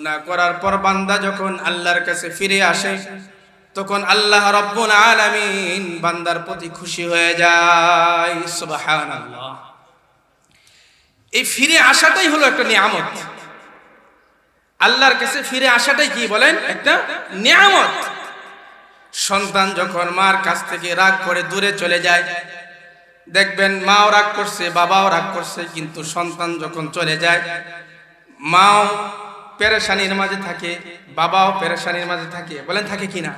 গুনাহ করার পর বান্দা যখন আল্লাহর কাছে ফিরে আসে তখন আল্লাহ রাব্বুল আলামিন বান্দার প্রতি খুশি হয়ে যায়। সুবহানাল্লাহ। এই ফিরে আসাটাই হলো একটা নিয়ামত। আল্লাহর কাছে ফিরে আসাটাই কি বলেন? একটা নিয়ামত। সন্তান যখন মার কাছ থেকে রাগ করে দূরে চলে যায়, দেখবেন মাও রাগ করছে, বাবাও রাগ করছে, কিন্তু সন্তান যখন চলে যায় মাও পেরেশানির মাঝে থাকে, বাবাও পেরেশানির মাঝে থাকে, বলেন থাকে কিনা?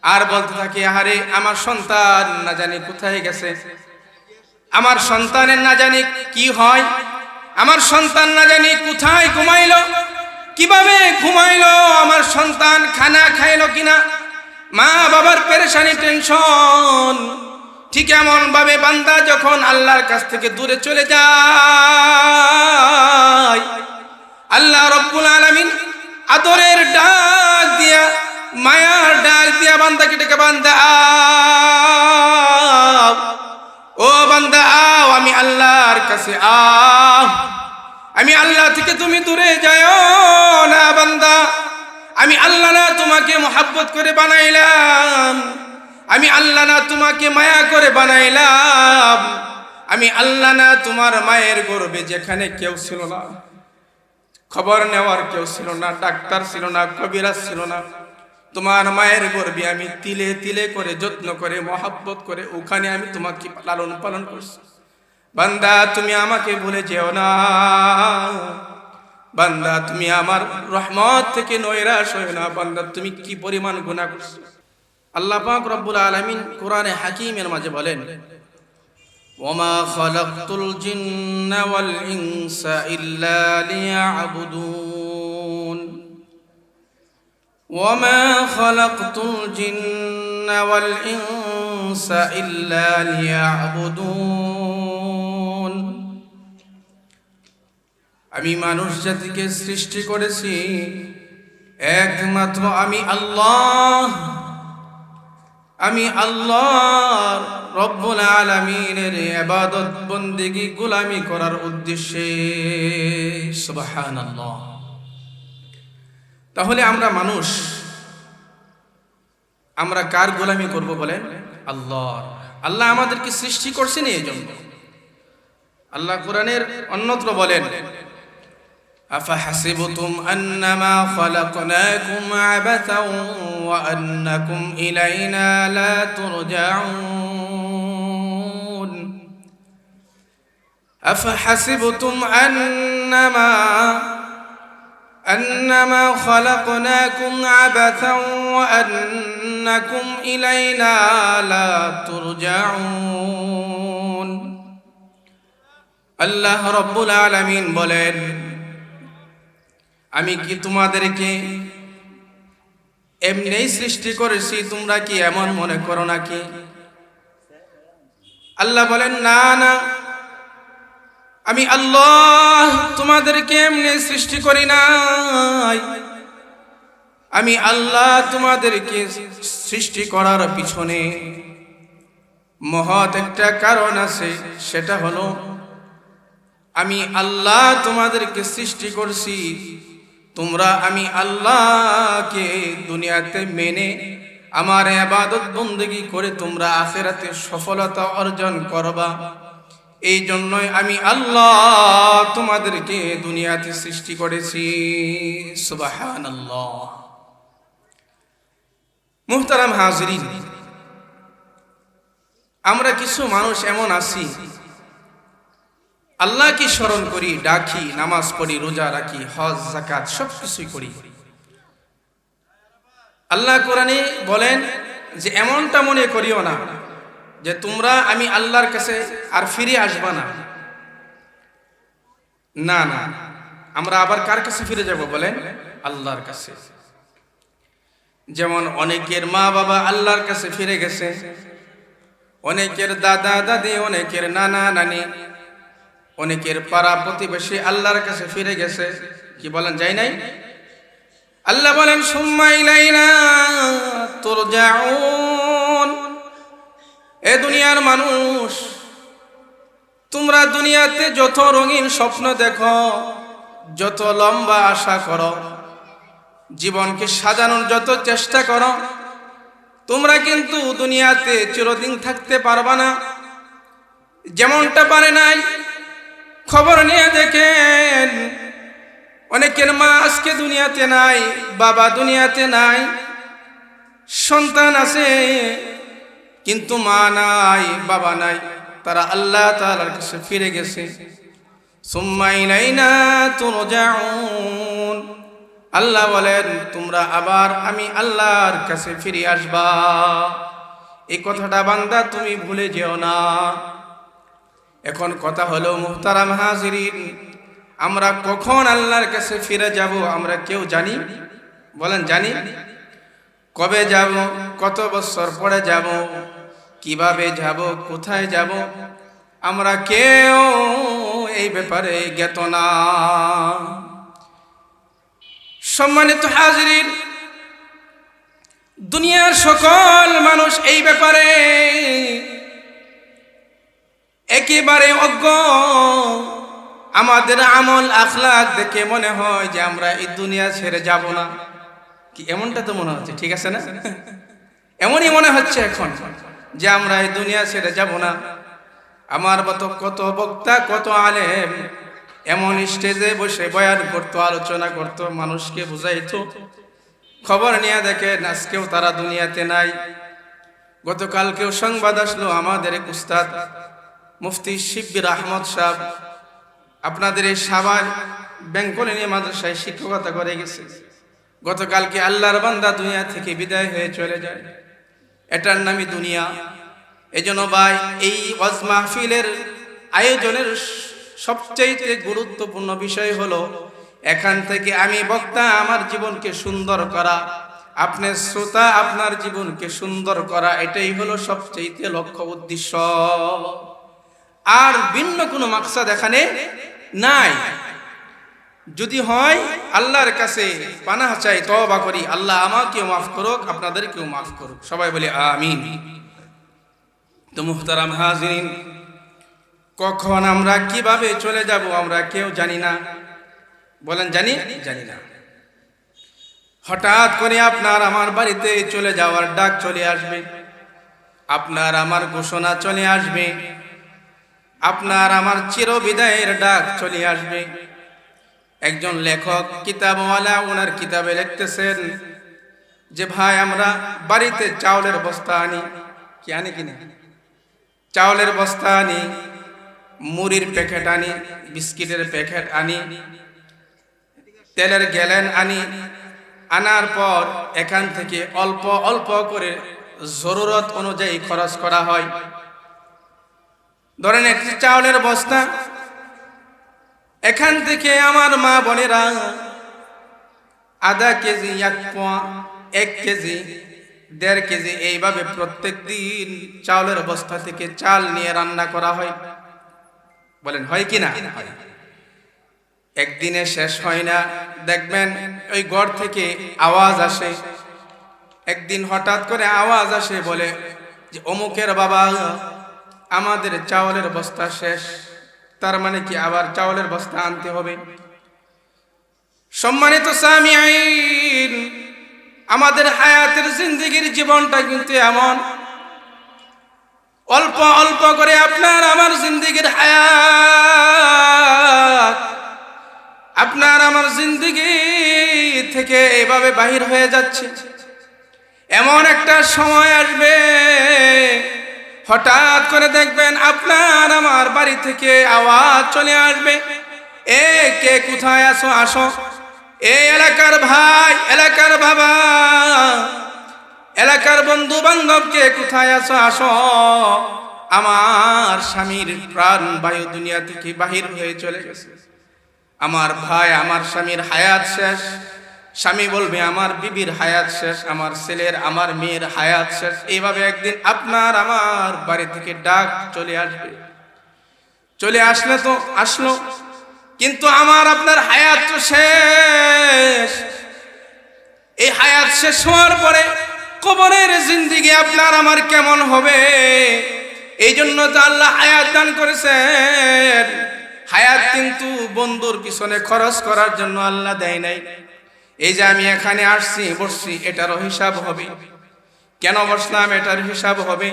আর বলতে থাকে, আরে আমার সন্তান না জানি কোথায় গেছে, আমার সন্তানের না জানি কি হয়, আমার সন্তান না জানি কোথায় ঘুমাইলো, কিভাবে ঘুমাইলো, আমার সন্তান খানা খাইলো কিনা, মা বাবার পেরেশানি, টেনশন। ঠিক এমন ভাবে বান্দা যখন আল্লাহর কাছ থেকে দূরে চলে যায়, আল্লাহ রাব্বুল আলামিন আদরের ডাক দিয়া, মায়ার ডাক দিয়া বান্দাকে ডেকে, বান্দা আও, ও বান্দা আও, আমি আল্লাহর কাছে আও, আমি আল্লাহ থেকে তুমি দূরে যাও না বান্দা। আমি আল্লাহ না তোমাকে মোহাব্বত করে বানাইলাম, আমি আল্লাহ না তোমাকে মায়া করে বানাইলাম, আমি আল্লাহ না তোমার মায়ের গর্ভে যেখানে কেউ ছিল না, খবর নেওয়ার কেউ ছিল না, ডাক্তার ছিল না, কবিরাজ ছিল না, তোমার মায়ের গর্ভে আমি তিলে তিলে করে যত্ন করে মোহাব্বত করে ওখানে আমি তোমাকে লালন পালন করছি। বান্দা তুমি আমাকে ভুলে যেও না, বান্দা তুমি আমার রহমত থেকে নৈরাশ হও না। বান্দা তুমি কি পরিমাণ গুনাহ করছো। আল্লাহ পাক রব্বুল আলামিন কোরআনে হাকিমের মাঝে বলেন, ওয়ামা খালাকতুল জিন্না ওয়াল ইনসা ইল্লা লিয়াবুদুন, ওয়ামা খালাকতুল জিন্না ওয়াল ইনসা ইল্লা লিয়াবুদুন। আমি মানুষ জাতিকে সৃষ্টি করেছি একমাত্র আমি আল্লাহ, আমি আল্লাহ রব্বুল আলামিনের ইবাদত বন্দেগী গোলামি করার উদ্দেশ্যে। সুবহানাল্লাহ। তাহলে আমরা মানুষ, আমরা কার গোলামি করব বলেন? আল্লাহ। আল্লাহ আমাদেরকে সৃষ্টি করছেন এই জন্য। আল্লাহ কোরআনের অন্যত্র বলেন, أفحسبتم أنما خلقناكم عبثا وأنكم إلينا لا ترجعون أفحسبتم أنما خلقناكم عبثا وأنكم إلينا لا ترجعون। الله رب العالمين বলেন, আমি কি তোমাদেরকে এমনি সৃষ্টি করেছি, তোমরা কি এমন মনে করো নাকি? আল্লাহ বলেন, না না, আমি আল্লাহ তোমাদেরকে এমনি সৃষ্টি করি নাই। আমি আল্লাহ তোমাদেরকে সৃষ্টি করার পিছনে মহৎ একটা কারণ আছে, সেটা হলো আমি আল্লাহ তোমাদেরকে সৃষ্টি করছি, তোমরা আমি আল্লাহকে দুনিয়াতে মেনে আমার ইবাদত বন্দেগী করে তোমরা আখিরাতে সফলতা অর্জন করবা। এই জন্যই আমি আল্লাহ তোমাদেরকে দুনিয়াতে সৃষ্টি করেছি। সুবহানাল্লাহ। মুহতারাম হাজিরিন, আমরা কিছু মানুষ এমন আছি, আল্লাহকে স্মরণ করি, ডাকি, নামাজ পড়ি, রোজা রাখি, হজ যাকাত সব কিছুই করি। আল্লাহ কোরআনে বলেন যে এমনটা মনে করিও না যে তোমরা আমি আল্লাহর কাছে আর ফিরে আসবা না। না না, আমরা আবার কার কাছে ফিরে যাব বলেন? আল্লাহর কাছে। যেমন অনেকের মা বাবা আল্লাহর কাছে ফিরে গেছে, অনেকের দাদা দাদি, অনেকের নানা নানি, অনেকের পাড়া প্রতিবেশী আল্লাহর কাছে ফিরে গেছে। কি বলেন, যায় নাই? আল্লাহ বলেন, সুম্মা ইলাইনা তুরজাউন। এ দুনিয়ার মানুষ, তোমরা দুনিয়াতে যত রঙিন স্বপ্ন দেখো, যত লম্বা আশা করো, জীবনকে সাজানোর যত চেষ্টা করো, তোমরা কিন্তু দুনিয়াতে চিরদিন থাকতে পারবা না। যেমনটা পারে নাই, খবর নিয়ে দেখেন অনেকের মা আজকে দুনিয়াতে নাই, বাবা দুনিয়াতে নাই, সন্তান আছে কিন্তু মা নাই, বাবা নাই, তারা আল্লাহ তাআলার কাছে ফিরে গেছে। সুম্মা ইলাইনা তুরজাউন, আল্লাহ বলেন তোমরা আবার আমি আল্লাহর কাছে ফিরে আসবা। এই কথাটা বান্দা তুমি ভুলে যেও না। এখন কথা হলো মুহতারাম হাজিরিন, আমরা কখন আল্লাহর কাছে ফিরে যাব আমরা কেউ জানি? বলেন জানি? কবে যাব, কত বছর পরে যাব, কিভাবে যাব, কোথায় যাব, আমরা কেউ এই ব্যাপারে জ্ঞাত না। সম্মানিত হাজিরিন, দুনিয়ার সকল মানুষ এই ব্যাপারে একেবারে অজ্ঞ। আমাদের আমল আখলাক দেখে মনে হয় যে আমরা এই দুনিয়া ছেড়ে যাব না। কি এমনটা তো মনে হচ্ছে, ঠিক আছে না? এমনই মনে হচ্ছে এখন যে আমরা এই দুনিয়া ছেড়ে যাব না। আমার মতো কত বক্তা, কত আলেম এমন স্টেজে বসে বয়ান করতো, আলোচনা করতো, মানুষকে বুঝাইতো, খবর নিয়ে দেখেন আজকেও তারা দুনিয়াতে নাই। গতকালকেও সংবাদ আসলো আমাদের এক উস্তাদ মুফতি শিব্বির আহমদ সাহেব আপনাদের এই সাভার ব্যাংকলিনী মাদ্রাসায় শিক্ষকতা করে গেছে। গতকালকে আল্লাহর বান্দা দুনিয়া থেকে বিদায় হয়ে চলে যায়। এটার নামই দুনিয়া। এজন্য ভাই, এই ওয়াজ মাহফিলের আয়োজনের সবচেয়ে গুরুত্বপূর্ণ বিষয় হলো এখান থেকে আমি বক্তা আমার জীবনকে সুন্দর করা, আপনি শ্রোতা আপনার জীবনকে সুন্দর করা, এটাই হলো সবচেয়ে লক্ষ্য উদ্দেশ্য। আর ভিন্ন কোনো মাকসাদ এখানে নাই। যদি হয় আল্লাহর কাছে পানাহ চাই, তওবা করি, আল্লাহ আমাকেও মাফ করুক, আপনাদেরকেও মাফ করুক, সবাই বলি আমিন। তো মুহতারাম হাজিরিন, কখন আমরা কিভাবে চলে যাব আমরা কেউ জানি না। বলেন জানি? জানি না। হঠাৎ করে আপনার আমার বাড়িতে চলে যাওয়ার ডাক চলে আসবে, আপনার আমার ঘোষণা চলে আসবে, আপনার আমার চিরবিদায়ের ডাক চলে আসবে। একজন লেখক কিতাবওয়ালা ওনার কিতাবে লিখতেছেন যে ভাই আমরা বাড়িতে চাউলের বস্তা আনি, কি আনি কিনা, চাউলের বস্তা আনি, মুড়ির প্যাকেট আনি, বিস্কিটের প্যাকেট আনি, তেলের গ্যালেন আনি, আনার পর এখান থেকে অল্প অল্প করে জরুরত অনুযায়ী খরচ করা হয়। ধরেন একটি চাউলের বস্তা, এখান থেকে আমার মা বোনেরা আধা কেজি, 1 কেজি, 1.5 কেজি এইভাবে প্রত্যেক দিন চাউলের বস্তা থেকে চাল নিয়ে রান্না করা হয়। বলেন হয় কি না? একদিনে শেষ হয় না। দেখবেন ওই ঘর থেকে আওয়াজ আসে, একদিন হঠাৎ করে আওয়াজ আসে, বলে যে অমুকের বাবা আমাদের চাউলের বস্তা শেষ। তার মানে কি আবার চাউলের বস্তা আনতে হবে। সম্মানিত সামিঈন, আমাদের হায়াতের জিন্দেগির জীবনটা কিন্তু এমন, অল্প অল্প করে আপনার আমার জিন্দেগির হায়াত আপনার আমার জিন্দেগি থেকে এভাবে বাহির হয়ে যাচ্ছে। এমন একটা সময় আসবে হঠাৎ করে দেখবেন আপনার আমার বাড়ি থেকে আওয়াজ চলে আসবে, এ কে কোথায় আসো, আসো, এই এলাকার ভাই, এলাকার বাবা, এলাকার বন্ধু বান্ধব, কে কোথায় আসো, আসো, আমার স্বামীর প্রাণ বায়ু দুনিয়া থেকে বাহির হয়ে চলে গেছে। আমার ভাই, আমার স্বামীর হায়াত শেষ। স্বামী বলবে আমার বিবির হায়াত শেষ, আমার ছেলের, আমার মেয়ের হায়াত শেষ। এইভাবে একদিন আপনার আমার বাড়ি থেকে ডাক চলে আসবে। চলে আসলে তো আসলো, কিন্তু আমার আপনার হায়াত তো শেষ। এই হায়াত শেষ হওয়ার পরে কবরের জিন্দেগি আপনার আমার কেমন হবে? এই জন্য তো আল্লাহ হায়াত দান করেছেন। হায়াত কিন্তু বন্ধুর পিছনে খরচ করার জন্য আল্লাহ দেয় নাই। এই যে আমি এখানে আসছি বসছি এটারও হিসাব হবে, কেন বসলাম এটার হিসাব হবে,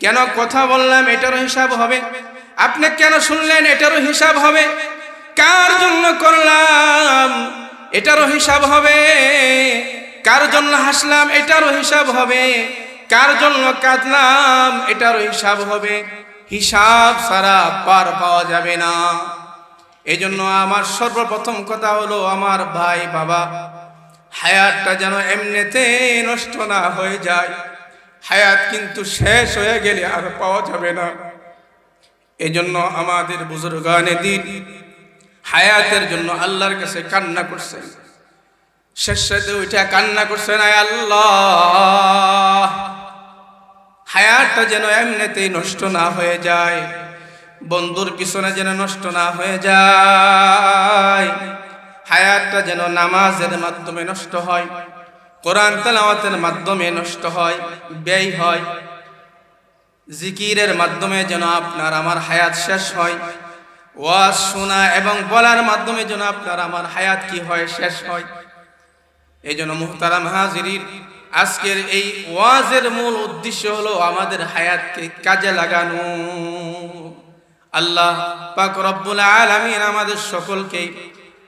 কেন কথা বললাম এটারও হিসাব হবে, আপনি কেন শুনলেন এটারও হিসাব হবে, কার জন্য করলাম এটারও হিসাব হবে, কার জন্য হাসলাম এটারও হিসাব হবে, কার জন্য কাঁদলাম এটারও হিসাব হবে। হিসাব ছাড়া পার পাওয়া যাবে না। এই জন্য আমার সর্বপ্রথম কথা হলো, আমার ভাই বাবা, হায়াতটা যেন এমনিতে নষ্ট না হয়ে যায়। হায়াত কিন্তু শেষ হয়ে গেলে আর পাওয়া যাবে না। এই জন্য আমাদের বুজুর্গানে দিন হায়াতের জন্য আল্লাহর কাছে কান্না করছেন, শেষে ওইটা কান্না করছেন, আয় আল্লাহ হায়াতটা যেন এমনিতেই নষ্ট না হয়ে যায়, বন্ধুর পিছনে যেন নষ্ট না হয়ে যায়, হায়াতটা যেন নামাজের মাধ্যমে নষ্ট হয়, কোরআন তেলাওয়াতের মাধ্যমে নষ্ট হয়, ব্যয় হয়, জিকিরের মাধ্যমে যেন আপনার আমার হায়াত শেষ হয়, ওয়াজ শোনা এবং বলার মাধ্যমে যেন আপনার আমার হায়াত কি হয়, শেষ হয়। এই জন্য মুহতারাম হাজিরিন, আজকের এই ওয়াজের মূল উদ্দেশ্য হলো আমাদের হায়াতকে কাজে লাগানো। আল্লাহ পাক রব্বুল আলামিন আমাদের সকলকে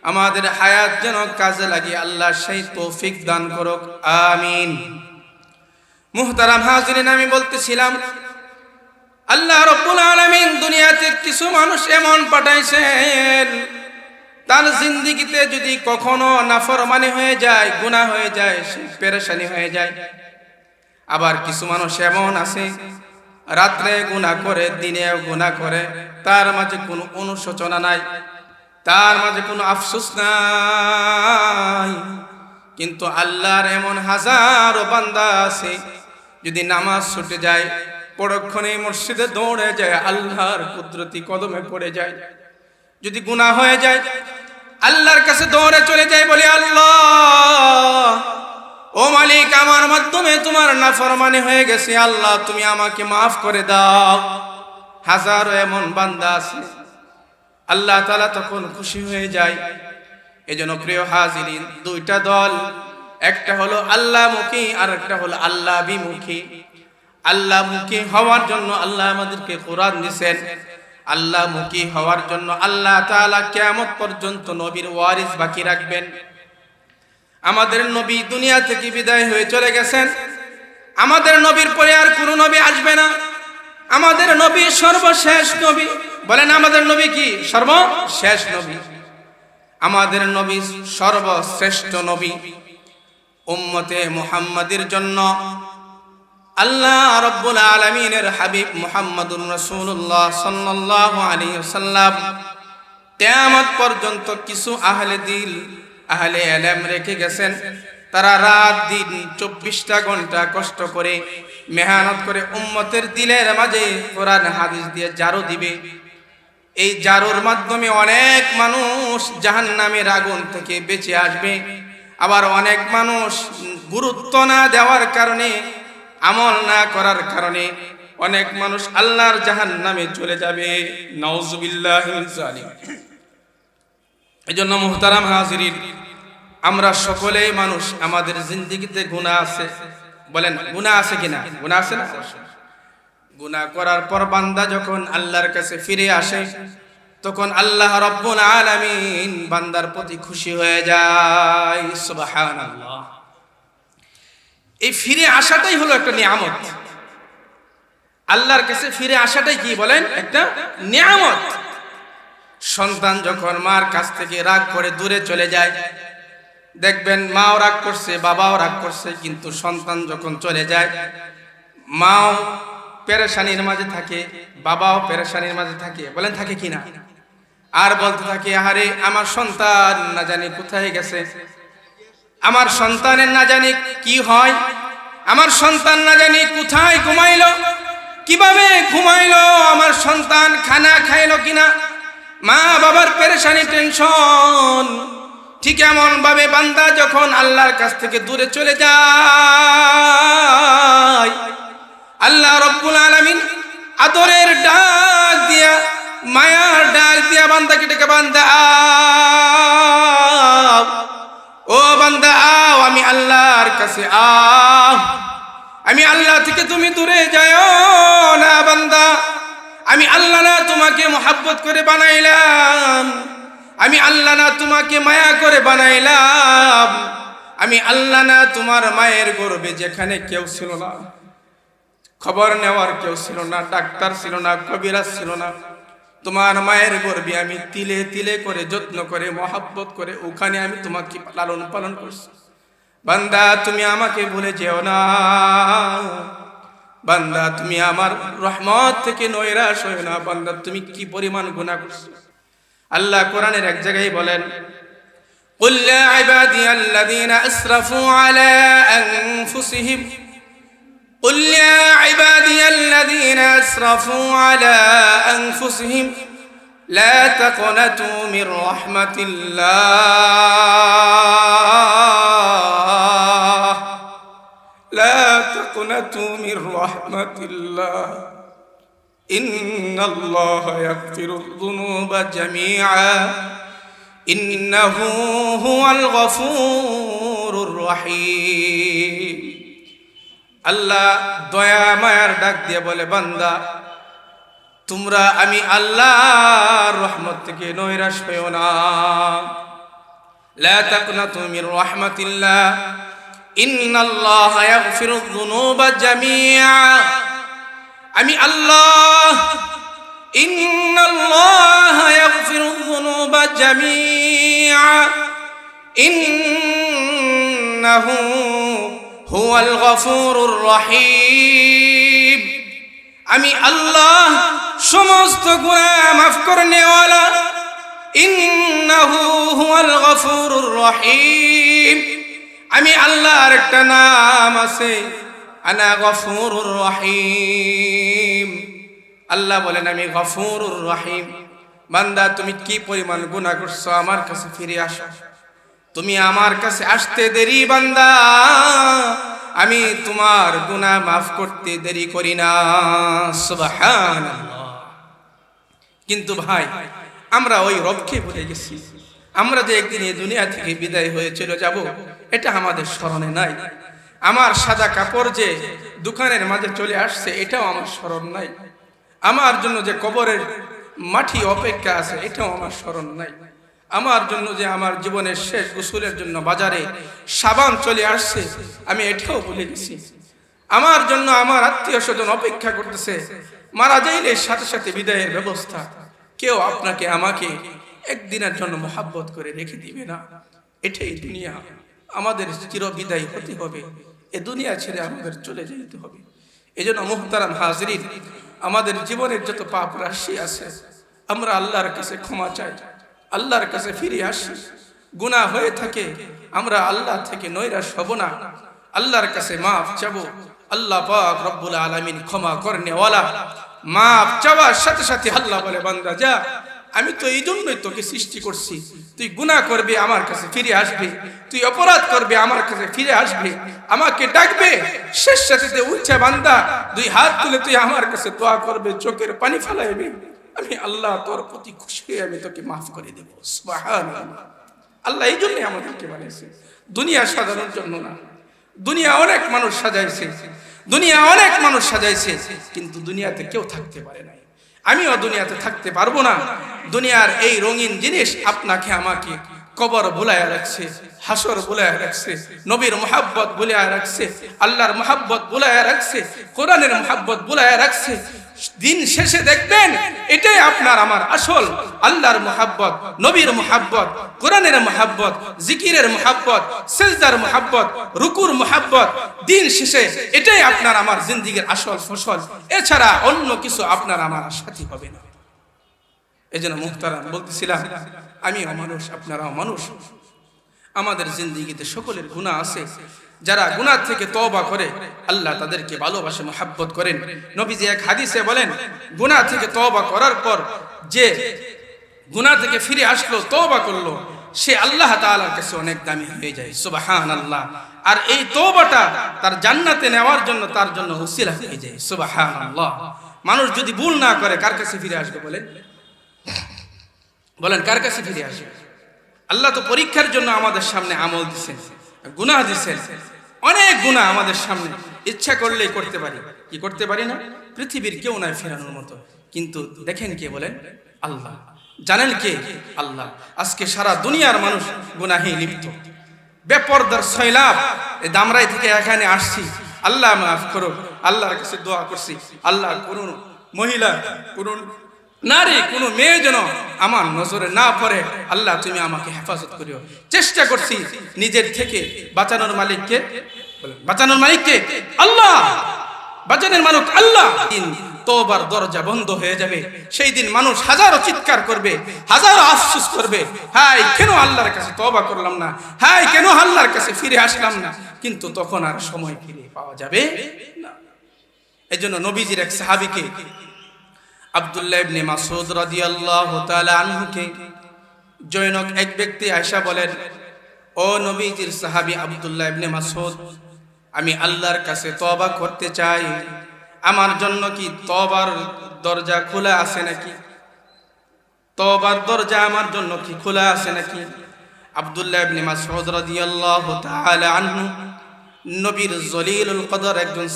আমাদের হায়াত যেন কাজে লাগিয়ে আল্লাহ সেই তৌফিক দান করুক, আমিন। মুহতারাম হাজিরিন, আমি বলতেছিলাম আল্লাহ রব্বুল আলামিন দুনিয়াতে কিছু মানুষ এমন পাঠাইছেন, তার জিন্দেগিতে যদি কখনো নাফরমানি হয়ে যায়, গুনাহ হয়ে যায়, সে পেরেশানি হয়ে যায়। আবার কিছু মানুষ এমন আছে রাত্রে গুনাহ করে, দিনেও গুনাহ করে, তার মাঝে কোনো অনুশোচনা নাই, তার মাঝে কোনো আফসোস নাই। কিন্তু আল্লাহর এমন হাজারো বান্দা আছে, যদি নামাজ ছুটে যায় পরক্ষণে মসজিদে দৌড়ে যায়, আল্লাহর কুদরতি কদমে পড়ে যায়। যদি গুনাহ হয়ে যায় আল্লাহর কাছে দৌড়ে চলে যায়, বলে আল্লাহ ও মালিক, আমার মাধ্যমে তোমার নাফরমানি হয়ে গেছে, আল্লাহ তুমি আমাকে মাফ করে দাও। হাজারো এমন বান্দা আছে, আল্লাহ তাআলা তখন খুশি হয়ে যায়। এজন্য প্রিয় হাজিরিন, দুইটা দল, একটা হলো আল্লাহমুখী আর একটা হলো আল্লাহ বিমুখী। আল্লাহমুখী হওয়ার জন্য আল্লাহ আমাদেরকে কোরআন দিয়েছেন, আল্লাহমুখী হওয়ার জন্য আল্লাহ তাআলা কিয়ামত পর্যন্ত নবীর ওয়ারিস বাকি রাখবেন। আমাদের নবী দুনিয়া থেকে বিদায় হয়ে চলে গেছেন, আমাদের নবীর পরে আর কোনো নবী আসবে না। আমাদের নবী সর্বশেষ নবী। বলেন আমাদের নবী কি? সর্বশেষ নবী। আমাদের নবী সর্বশ্রেষ্ঠ নবী। উম্মতে মুহাম্মাদের জন্য আল্লাহ রাব্বুল আলামিনের হাবিব মুহাম্মাদুর রাসূলুল্লাহ সাল্লাল্লাহু আলাইহি ওয়াসাল্লাম কিয়ামত পর্যন্ত কিছু আহলে দিল, আহলে ইলম রেখে গেছেন। তারা রাত দিন 24টা ঘন্টা কষ্ট করে মেহনত করে উম্মতের দিলের মাঝে কোরআন হাদিস দিয়ে জারু দিবে। এই জারুর মাধ্যমে অনেক মানুষ জাহান্নামের আগুন থেকে বেঁচে আসবে। আবার অনেক মানুষ গুরুত্ব না দেওয়ার কারণে, আমল না করার কারণে অনেক মানুষ আল্লাহর জাহান্নামে চলে যাবে। নাউজুবিল্লাহি মিন যালিক। এজন্য মুহতারাম হাজিরিন, আমরা সকলেই মানুষ, আমাদের জিন্দেগিতে গুনাহ আছে। বলেন গুনাহ আছে কিনা? গুনাহ আছে না? গুনাহ করার পর বান্দা যখন আল্লাহর কাছে ফিরে আসে, তখন আল্লাহ রাব্বুল আলামিন বান্দার প্রতি খুশি হয়ে যায়। সুবহানাল্লাহ। এই ফিরে আসাটাই হলো একটা নিয়ামত। আল্লাহর কাছে ফিরে আসাটাই কি বলেন? একটা নিয়ামত। সন্তান যখন মার কাছ থেকে রাগ করে দূরে চলে যায়, দেখবেন মাও রাগ করছে, বাবাও রাগ করছে, কিন্তু সন্তান যখন চলে যায়, মাও পেরেশানির মাঝে থাকে, বাবাও পেরেশানির মাঝে থাকে। বলেন থাকে কিনা? আর বলতে থাকে, আরে আমার সন্তান না জানি কোথায় গেছে, আমার সন্তানের না জানি কি হয়, আমার সন্তান না জানি কোথায় ঘুমাইলো, কিভাবে ঘুমাইলো, আমার সন্তান খানা খাইলো কিনা। মা বাবার পেরেশানি, টেনশন। ঠিক এমন ভাবে বান্দা যখন আল্লাহর কাছ থেকে দূরে চলে যায়, আল্লাহ রাব্বুল আলামিন আদরের ডাক দিয়া, মায়ার ডাক দিয়া বান্দাকে ডেকে, বান্দা ও বান্দা আও, আমি আল্লাহর কাছে আও। আমি আল্লাহ থেকে তুমি দূরে যাও না বান্দা। আমি আল্লাহ না তোমাকে মোহাব্বত করে বানাইলাম, আমি আল্লাহ না তোমাকে মায়া করে বানাইলাম। আমি আল্লাহ না তোমার মায়ের গর্ভে যেখানে কেউ ছিল না, খবর নেওয়ার কেউ ছিল না, ডাক্তার ছিল না, কবিরাজ ছিল না, তোমার মায়ের গর্ভে আমি তিলে তিলে করে যত্ন করে মহাব্বত করে ওখানে আমি তোমাকে লালন পালন করছি। বান্দা তুমি আমাকে ভুলে যেও না, বান্দা তুমি আমার রহমত থেকে নৈরাশ হও না। বান্দা তুমি কি পরিমাণ গুনাহ করছো। আল্লাহ কোরআনের এক জায়গায় বলেন, কুল ইয়া ইবাদিয়াল্লাযীনা আসরাফু আলা আনফুসিহিম قل يا عبادي الذين أسرفوا على أنفسهم لا تقنطوا من رحمة الله لا تقنطوا من رحمة الله إن الله يغفر الذنوب جميعا إنه هو الغفور الرحيم। আল্লাহ দয়া মায়ার ডাক দিয়ে বলে, বান্দা তোমরা আমি আল্লাহর রহমত থেকে নৈরাশ পেও না। লা তাকনাতু মির রাহমাতিল্লাহ ইন্নাল্লাহা ইয়াগফিরুয যুনুবা জামিআ। আমি আল্লাহ, ইন্নাল্লাহা ইয়াগফিরুয যুনুবা জামিআ ইন্নাহু হুয়াল গফুরুর রহিম। আমি আল্লাহ সমস্ত গুনাহ মাফ করনে ওয়ালা। ইন্নাহু হুয়াল গফুরুর রহিম। আমি আল্লাহর একটা নাম আছে, আনা গফুরুর রহিম। আল্লাহ বলেন আমি গফুরুর রহিম। বান্দা তুমি কি পরিমাণ গুনাহ করছো, আমার কাছে ফিরে আসো। তুমি আমার কাছে আসতে দেরি বান্দা, আমি তোমার গুনাহ মাফ করতে দেরি করি না। সুবহানাল্লাহ। কিন্তু ভাই আমরা ওই রবকে ভুলে গেছি। আমরা যে একদিন এই দুনিয়া থেকে বিদায় হয়ে চলে যাব, এটা আমাদের স্মরণে নাই। আমার সাদা কাপড় যে দোকানের মাঝে চলে আসছে, এটাও আমার স্মরণ নাই। আমার জন্য যে কবরের মাটি অপেক্ষা আছে, এটাও আমার স্মরণ নাই। আমার জন্য যে আমার জীবনের শেষ গোসলের জন্য বাজারে সাবান চলে আসছে, আমি এটাও ভুলে গেছি। আমার জন্য আমার আত্মীয় স্বজন অপেক্ষা করতেছে, মারা যাইলে সাথে সাথে বিদায়ের ব্যবস্থা। কেউ আপনাকে আমাকে একদিনের জন্য মোহাব্বত করে রেখে দিবে না। এটাই দুনিয়া, আমাদের চির বিদায় হতে হবে। এ দুনিয়া ছেড়ে আমাদের চলে যেতে হবে। এই জন্য মুহতারাম হাজরিন, আমাদের জীবনের যত পাপ রাশি আছে, আমরা আল্লাহর কাছে ক্ষমা চাই, আল্লাহর কাছে ফিরে আসি। গুনাহ হয়ে থাকে, আমরা আল্লাহ থেকে নৈরাশ হব না, আল্লাহর কাছে মাফ চাবো। আল্লাহ পাক রব্বুল আলামিন ক্ষমা করনে ওয়ালা। মাফ চাওয়ার সাথে সাথে আল্লাহ বলে, বান্দা যা, আমি তো এই জন্যই তোকে সৃষ্টি করছি। তুই গুনাহ করবে, আমার কাছে ফিরে আসবে। তুই অপরাধ করবে, আমার কাছে ফিরে আসবে, আমাকে ডাকবে। শেষ সাথে উঠছে বান্দা, দুই হাত তুলে তুই আমার কাছে দোয়া করবে, চোখের পানি ফেলাইবে। আমি আল্লাহ তোর প্রতি খুশি হয়ে আমি তোকে মাফ করে দেব। সুবহানাল্লাহ। আল্লাহ এই জন্যই আমাদেরকে বানিয়েছে, দুনিয়া সাজানোর জন্য না। দুনিয়া অনেক মানুষ সাজাইছে, দুনিয়া অনেক মানুষ সাজাইছে, কিন্তু দুনিয়াতে কেউ থাকতে পারে নাই। আমিও দুনিয়াতে থাকতে পারবো না। দুনিয়ার এই রঙিন জিনিস আপনাকে আমাকে কবর ভুলায়া রাখছে, হাসর ভুলায়া রাখছে, নবীর মুহাব্বত ভুলায়া রাখছে, আল্লাহর মুহাব্বত ভুলায়া রাখছে, কোরআনের মুহাব্বত ভুলায়া রাখছে। দিন শেষে দেখবেন এটাই আপনার আমার আসল আল্লাহর মুহাব্বত, নবীর মুহাব্বত, কোরআনের মুহাব্বত, জিকিরের মুহাব্বত, সিজদার মুহাব্বত, রুকুর মুহাব্বত। দিন শেষে এটাই আপনার আমার জিন্দেগীর আসল ফসল। এছাড়া অন্য কিছু আপনার আমার সাথী হবে না। এজন্য মুহতারাম বলতেছিলাম, আমিও মানুষ, আপনারাও মানুষ। আমাদের জিন্দেগিতে সকলের গুনাহ আছে। যারা গুনাহ থেকে তওবা করে, আল্লাহ তাদেরকে ভালোবাসে, মুহাব্বত করেন। নবীজি এক হাদিসে বলেন, গুনাহ থেকে তওবা করার পর যে গুনাহ থেকে ফিরে আসলো, তওবা করলো, সে আল্লাহ তাআলার কাছে অনেক দামি হয়ে যায়। সুবহানাল্লাহ। আর এই তওবাটা তার জান্নাতে নেওয়ার জন্য তার জন্য ওসিলা হয়ে যায়। সুবহানাল্লাহ। মানুষ যদি ভুল না করে, কার কাছে ফিরে আসবে বলেন? বলেন কার কাছে ফিরে আসবে? আল্লাহ তো পরীক্ষার জন্য আমাদের সামনে আমল দিচ্ছেন, গুনাহ দিচ্ছেন, অনেক গুনাহ আমাদের সামনে, ইচ্ছা করলেই করতে পারি, কি করতে পারি না? পৃথিবীর কেউ নাই ফেরানোর মতো, কিন্তু দেখেন কে বলেন? আল্লাহ। জানেন কে? আল্লাহ। আজকে সারা দুনিয়ার মানুষ গুনাহে লিপ্ত, বেপরদার সয়লাব। এই দামরাই থেকে এখানে আসছি, আল্লাহ মাফ করো, আল্লাহর কাছে দোয়া করছি, আল্লাহ কোন মহিলা, কোন নারী, কোন মেয়ে যেন আমার নজরে না পড়ে, আল্লাহ তুমি আমাকে হেফাজত করিও। চেষ্টা করছি নিজের থেকে বাঁচানোর মালিককে, বাঁচানোর মালিককে আল্লাহ, বাঁচানোর মালিক আল্লাহ। দিন তওবার দরজা বন্ধ হয়ে যাবে, সেই দিন মানুষ হাজারো চিৎকার করবে, হাজারো আফসোস করবে, হায় কেন আল্লাহর কাছে তওবা করলাম না, হায় কেন আল্লাহর কাছে ফিরে আসলাম না। কিন্তু তখন আর সময় ফিরে পাওয়া যাবে না। এজন্য নবীজির এক সাহাবীকে, আব্দুল্লাহ ইবনে মাসউদ রাদিয়াল্লাহু তাআলা আনহুকে জনৈক এক ব্যক্তি আয়েশা বলেন, ও নবীজির সাহাবী আব্দুল্লাহ ইবনে মাসউদ, আমি আল্লাহর কাছে তওবা করতে চাই, আমার জন্য কি তওবার দরজা খোলা আছে নাকি? তওবার দরজা আমার জন্য কি খোলা আছে নাকি? আব্দুল্লাহ ইবনে মাসউদ রাদিয়াল্লাহু তাআলা আনহু নবীর জলিলুল কদর একজন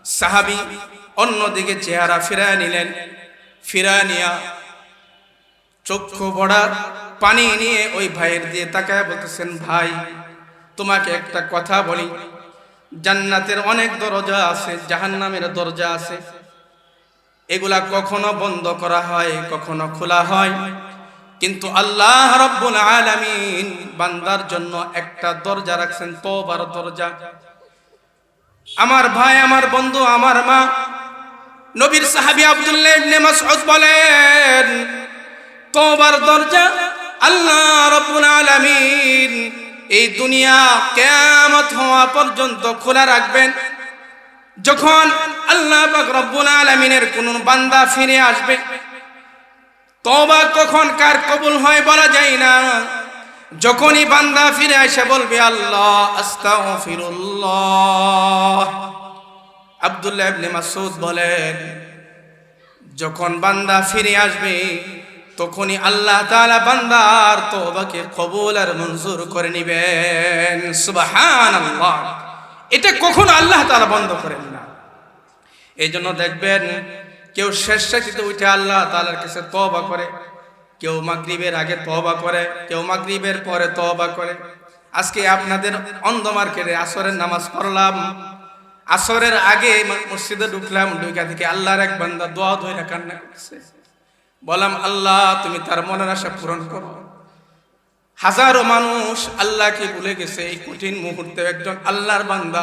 সাহাবী অন্যদিকে চেহারা ফিরায় নিলেন, ফিরায় নিয়া চক্ষু ভরা পানি নিয়ে ওই ভাইয়ের দিয়ে তাকায় বলতেছেন, ভাই তোমাকে একটা কথা বলি, জান্নাতের অনেক দরজা আছে, জাহান্নামের দরজা আছে, এগুলা কখনো বন্ধ করা হয়, কখনো খোলা হয়, কিন্তু আল্লাহ রাব্বুল আলামিন বান্দার জন্য একটা দরজা রাখছেন, তওবার দরজা। আমার ভাই, আমার বন্ধু, আমার মা, নবীর সাহাবী আব্দুল্লাহ ইবনে মাসউদ বলেন, তওবার দরজা আল্লাহ রাব্বুল আলামিন এই দুনিয়া কিয়ামত হওয়া পর্যন্ত খোলা রাখবেন। যখন আল্লাহ পাক রব্বুল আলামিনের কোন বান্দা ফিরে আসবে, তওবা কখন কার কবুল হয় বলা যায় না। যখনই বান্দা ফিরে এসে বলবে আল্লাহ আস্তাগফিরুল্লাহ, আব্দুল্লাহ ইবনে মাসউদ বলেন, যখন বান্দা ফিরে আসবে তখনই আল্লাহ তাআলা বান্দার তওবাকে কবুল আর মঞ্জুর করে নেবেন। সুবহানাল্লাহ। এটা কখনো আল্লাহ তাআলা বন্ধ করেন না। এই জন্য দেখবেন কেউ শেষ রাতে উঠে আল্লাহ তাআলার কাছে তওবা করে, কেউ মাগরিবের আগে তওবা করে, কেউ মাগরিবের পরে তওবা করে। আজকে আপনাদের অন্ধ মার্কেটে আসরের নামাজ পড়লাম, আসরের আগে মসজিদে ঢুকলাম, ঢুকা থেকে আল্লাহর এক বান্দা দোয়া ধরে কান্না করছে। বললাম আল্লাহ তুমি তার মনের আশা পূরণ করো। হাজারো মানুষ আল্লাহকে ভুলে গেছে, এই কঠিন মুহূর্তে একজন আল্লাহর বান্দা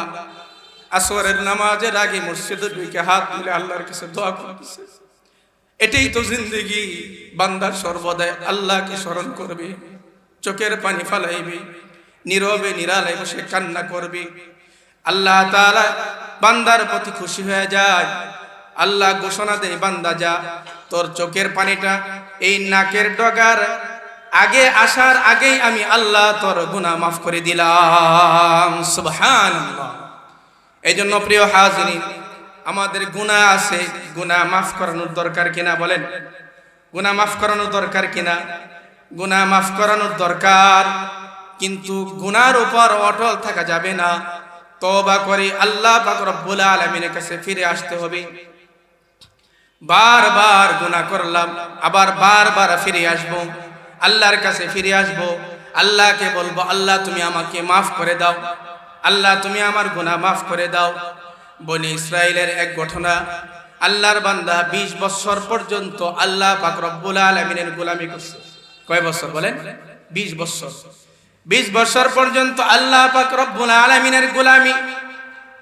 আসরের নামাজের আগে মসজিদে ঢুকে হাত তুলে আল্লাহর কাছে দোয়া করতেছে। এটাই তো জিন্দেগি। বান্দার সর্বদাই আল্লাহকে স্মরণ করবে, চোখের পানি ফালাইবে, নীরবে নিরালায় বসে কান্না করবে। আল্লাহ তাআলা বান্দার প্রতি খুশি হয়ে যায়। আল্লাহ ঘোষণা দেয়, বান্দা যা, তোর চোখের পানিটা এই নাকের ডগার আগে আসার আগেই আমি আল্লাহ তোর গুনাহ মাফ করে দিলাম। সুবহানাল্লাহ। এই জন্য প্রিয় হাজিরিন, আমাদের গুনাহ আছে, গুনাহ মাফ করানোর দরকার কিনা বলেন? গুনাহ মাফ করানোর দরকার কিনা? গুনাহ মাফ করানোর দরকার, কিন্তু গুনার উপর অটল থাকা যাবে না। তওবা করে আল্লাহ পাক রব্বুল আলামিনের কাছে ফিরে আসতে হবে। বারবার গুনাহ করলাম, আবার বারবার ফিরে আসব, আল্লাহর কাছে ফিরে আসব, আল্লাহকে বলবো আল্লাহ তুমি আমাকে মাফ করে দাও, আল্লাহ তুমি আমার গুনাহ মাফ করে দাও। বনি ইসরাইলের এক ঘটনা, আল্লাহর বান্দা 20 বছর পর্যন্ত আল্লাহ পাক রব্বুল আলামিনের গোলামি করছে। কয় বছর বলেন? 20 বছর। 20 বছর পর্যন্ত আল্লাহ পাক রব্বুল আলামিনের গোলামি,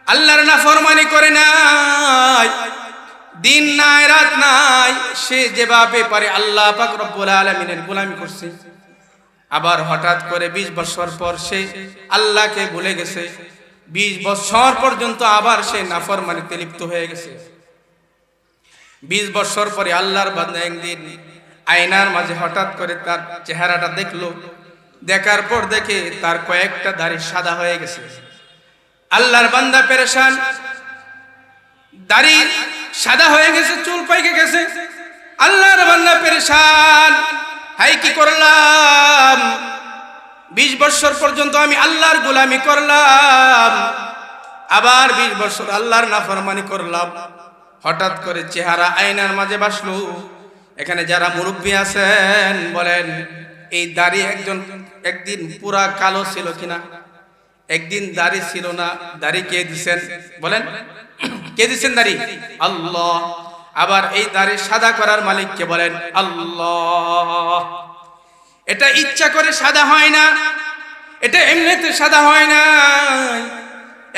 আল্লাহর নাফরমানি করে নাই, দিন নাই রাত নাই, সে যেভাবে পারে আল্লাহ পাক রব্বুল আলামিনের গোলামি করছে। আবার হঠাৎ করে 20 বছর পর সে আল্লাহকে ভুলে গেছে। 20 বছর পর্যন্ত আবার সে নাফরমানিতে লিপ্ত হয়ে গেছে। 20 বছর পরে আল্লাহর বান্দা একদিন আয়নার মাঝে হঠাৎ করে তার চেহারাটা দেখলো। দেখার পর দেখে তার কয়েকটা দাড়ি সাদা হয়ে গেছে। আল্লাহর বান্দা পেরেশান, দাড়ি সাদা হয়ে গেছে, চুল পাইকে গেছে। আল্লাহর বান্দা পেরেশান, হাই কি করলাম, 20 বছর পর্যন্ত আমি আল্লাহর গোলামি করলাম, আবার 20 বছর আল্লাহর নাফরমানি করলাম। হঠাৎ করে চেহারা আয়নার মাঝে বাসলো। এখানে যারা মুরব্বী আছেন বলেন, এই দাড়ি একদিন পুরা কালো ছিল কিনা? একদিন দাড়ি ছিল না, দাড়ি কে দিছেন বলেন? কে দিছেন দাড়ি? আল্লাহ। আবার এই দাড়ি সাদা করার মালিক কে বলেন? আল্লাহ। এটা ইচ্ছা করে সাদা হয় না, এটা এমনিতে সাদা হয় না।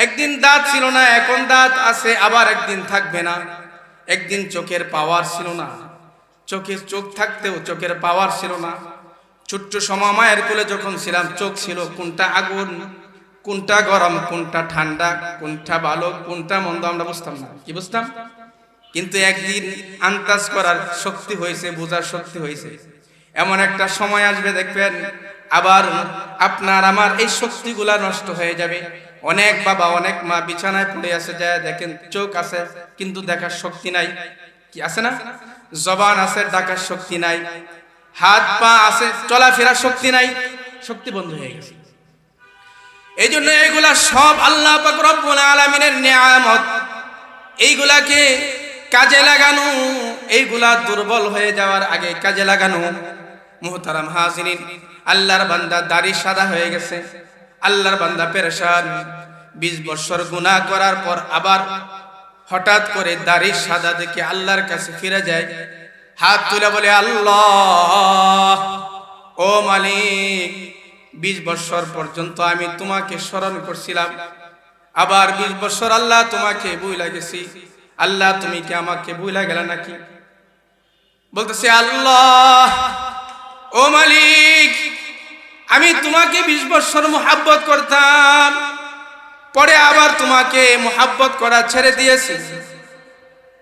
একদিন দাঁত ছিল না, এখন দাঁত আছে, আবার একদিন থাকবে না। একদিন চোখের পাওয়ার ছিল না, চোখ থাকতেও চোখের পাওয়ার ছিল না। ছোট্ট সময় মায়ের কোলে যখন ছিলাম, চোখ ছিল কোনটা আগুন, কোনটা গরম, কোনটা ঠান্ডা, কোনটা ভালো, কোনটা মন্দ আমরা বুঝতাম না। কি বুঝতাম? কিন্তু একদিন আন্দাজ করার শক্তি হয়েছে, বোঝার শক্তি হয়েছে। এমন একটা সময় আসবে দেখবেন, আবার আপনার আমার এই শক্তিগুলা নষ্ট হয়ে যাবে। অনেক বাবা অনেক মা বিছানায় পড়ে আছে, যায় দেখেন চোখ আছে কিন্তু দেখার শক্তি নাই। কি আছে না? জবান আছে, ডাকার শক্তি নাই। হাত পা আছে, চলাফেরার শক্তি নাই, শক্তি বন্ধ হয়ে গেছে। এই জন্য এইগুলা সব আল্লাহ পাক রব্বুল আলামিনের নিয়ামত। এইগুলাকে কাজে লাগানো, এইগুলা দুর্বল হয়ে যাওয়ার আগে কাজে লাগানো। মুহতারাম হাজিরিন, আল্লাহর বান্দা দাড়ি সাদা হয়ে গেছে, আল্লাহর বান্দা পেরেশান। 20 বছর গুনাহ করার পর আবার হঠাৎ করে দাড়ি সাদা দেখে আল্লাহর কাছে ফিরে যায়, হাত তুলে বলে, আল্লাহ, ও মালিক, 20 বছর পর্যন্ত আমি তোমাকে স্মরণ করছিলাম, আবার 20 বছর আল্লাহ তোমাকে ভুইলা গেছি। আল্লাহ তুমি কি আমাকে ভুইলা গেলা নাকি? বলতেছে, আল্লাহ, ও মালিক, আমি তোমাকে 20 বছর মুহাব্বত করতাম, পরে আবার তোমাকে মুহাব্বত করা ছেড়ে দিয়েছি।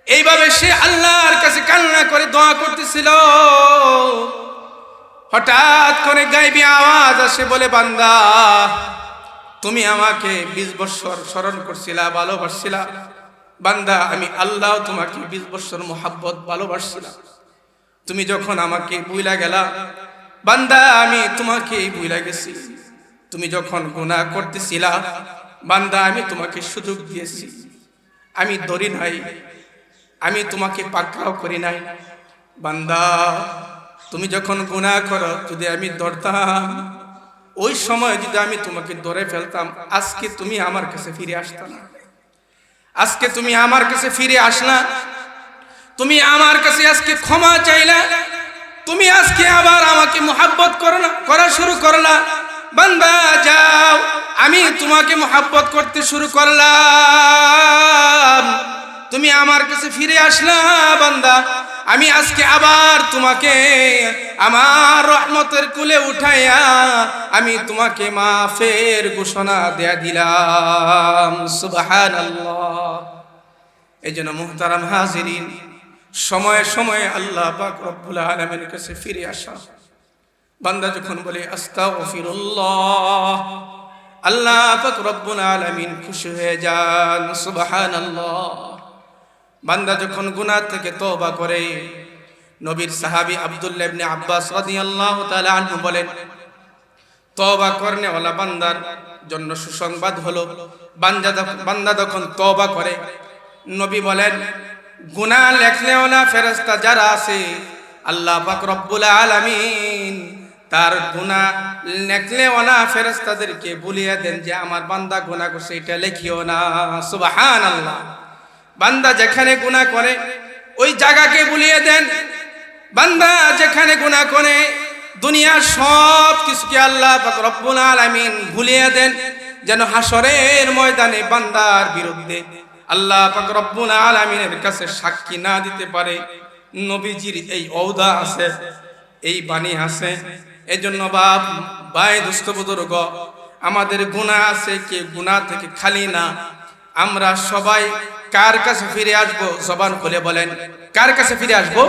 এইভাবে সে আল্লাহর কাছে কান্না করে দোয়া করতেছিল। হঠাৎ করে গায়বী আওয়াজ আসে, বলে, বান্দা, তুমি আমাকে 20 বছর স্মরণ করছিলা, ভালোবাসছিলা। বান্দা, আমি আল্লাহ তোমাকে 20 বছর মুহাব্বত ভালোবাসছিলাম। তুমি যখন আমাকে ভুইলা গেলা, বান্দা, আমি তোমাকে ভুইলা গেছি। তুমি যখন গুনাহ করতেছিলা, বান্দা, আমি তোমাকে সুযোগ দিয়েছি, আমি ধরি নাই, আমি তোমাকে পাকড়াও করি নাই। বান্দা, তুমি যখন গুনাহ করো, যদি আমি ধরতাম, ওই সময় যদি আমি তোমাকে ধরে ফেলতাম, আজকে তুমি আমার কাছে ফিরে আসতা না। আজকে তুমি আমার কাছে ফিরে আসলা, তুমি আমার কাছে আজকে ক্ষমা চাইলা, তুমি আজকে আবার আমাকে মুহাব্বত করা শুরু করলা। বান্দা, যাও, আমি তোমাকে মুহাব্বত করতে শুরু করলাম, তুমি আমার কাছে ফিরে আসলা। বান্দা, আমি আজকে আবার তোমাকে আমার রহমতের কুলে উঠাইয়া আমি তোমাকে মাফের ঘোষণা দেয়া দিলাম। সুবহানাল্লাহ। এইজন্য মুহতারাম হাজিরিন, সময়ে সময়ে আল্লাহ পাক রব্বুল আলামিনের কাছে ফিরে আসা। বান্দা যখন বলে আস্তাগফিরুল্লাহ, আল্লাহ পাক রব্বুল আলামিন খুশি হয়ে যান। সুবহানাল্লাহ। বান্দা যখন গুনাহ থেকে তওবা করে, নবীর সাহাবী আব্দুল্লাহ ইবনে আব্বাস রাদিয়াল্লাহু তাআলা আনহু বলেন, তওবা করনে ওয়ালা বান্দার জন্য সুসংবাদ হলো, বান্দা যখন তওবা করে, নবী বলেন, গুনাহ লেখলেওয়ালা ফেরেশতা যারা আছে, আল্লাহ পাক রব্বুল আলামিন তার গুনাহ লেখলেওয়ালা ফেরেশতাদেরকে বলিয়ে দেন যে আমার বান্দা গুনাহ করছে, এটা লিখিও না। সুবহানাল্লাহ। বান্দা যেখানে গুনাহ করে ওই জায়গাকে ভুলিয়ে দেন। বান্দা যেখানে গুনাহ করে দুনিয়ার সব কিছুকে আল্লাহ পাক রব্বুল আলামিন ভুলিয়ে দেন, যেন হাসরের ময়দানে বান্দার বিরুদ্ধে আল্লাহ পাক রব্বুল আলামিনের কাছে সাক্ষী না দিতে পারে। নবীজির এই ওয়াদা আছে, এই বাণী আছে। এজন্য বাপ ভাই দোস্ত বুজুর্গ, আমাদের গুনাহ আছে, কে গুনাহ থেকে খালি না। আমরা সবাই কার কাছে ফিরে আসবো? জবান খুলে বলেন, কার কাছে ফিরে আসবো?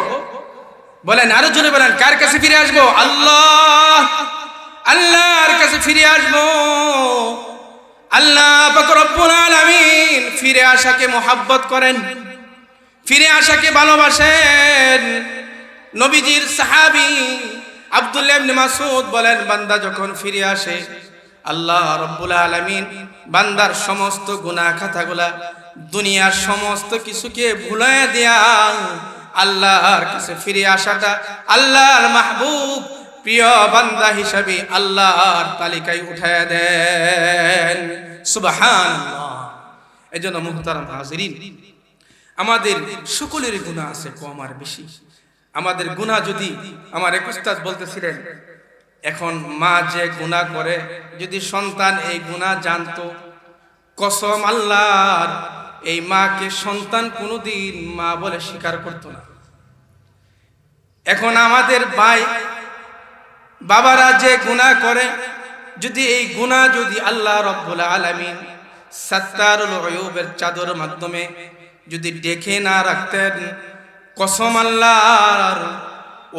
বলেন, আরো জোরে বলেন, কার কাছে ফিরে আসবো? আল্লাহ, আল্লাহর কাছে ফিরে আসবো। আল্লাহ পাক রব্বুল আলামিন ফিরে আসাকে মুহাব্বত করেন, ফিরে আসাকে ভালোবাসেন। নবীজির সাহাবী আব্দুল্লাহ ইবনে মাসউদ বলেন, বান্দা যখন ফিরে আসে আল্লাহ রাব্বুল আলামিন বান্দার সমস্ত গুনাহ খাতাগুলা, দুনিয়ার সমস্ত কিছুকে ভুলাইয়া দিয়া আল্লাহর কাছে ফিরে আসাটা আল্লাহর মাহবুব প্রিয় বান্দা হিসাবে আল্লাহর তালিকায় উঠায়া দেন। সুবহানাল্লাহ। এজন্য মুহতারাম হাজিরিন, আমাদের সকলের গুনাহ আছে, কম আর বেশি। আমাদের গুনাহ যদি, আমার এক উস্তাদ বলতেছিলেন, এখন মা যে গুনাহ করে যদি সন্তান এই গুনাহ জানতো, কসম আল্লাহর, এই মাকে সন্তান কোনোদিন মা বলে স্বীকার করতো না। এখন আমাদের ভাই বাবারা যে গুনাহ করে, যদি এই গুনাহ যদি আল্লাহ রাব্বুল আলামিন সাত্তারুল উয়ুবের চাদর মাধ্যমে যদি ডেকে না রাখতেন, কসম আল্লাহর,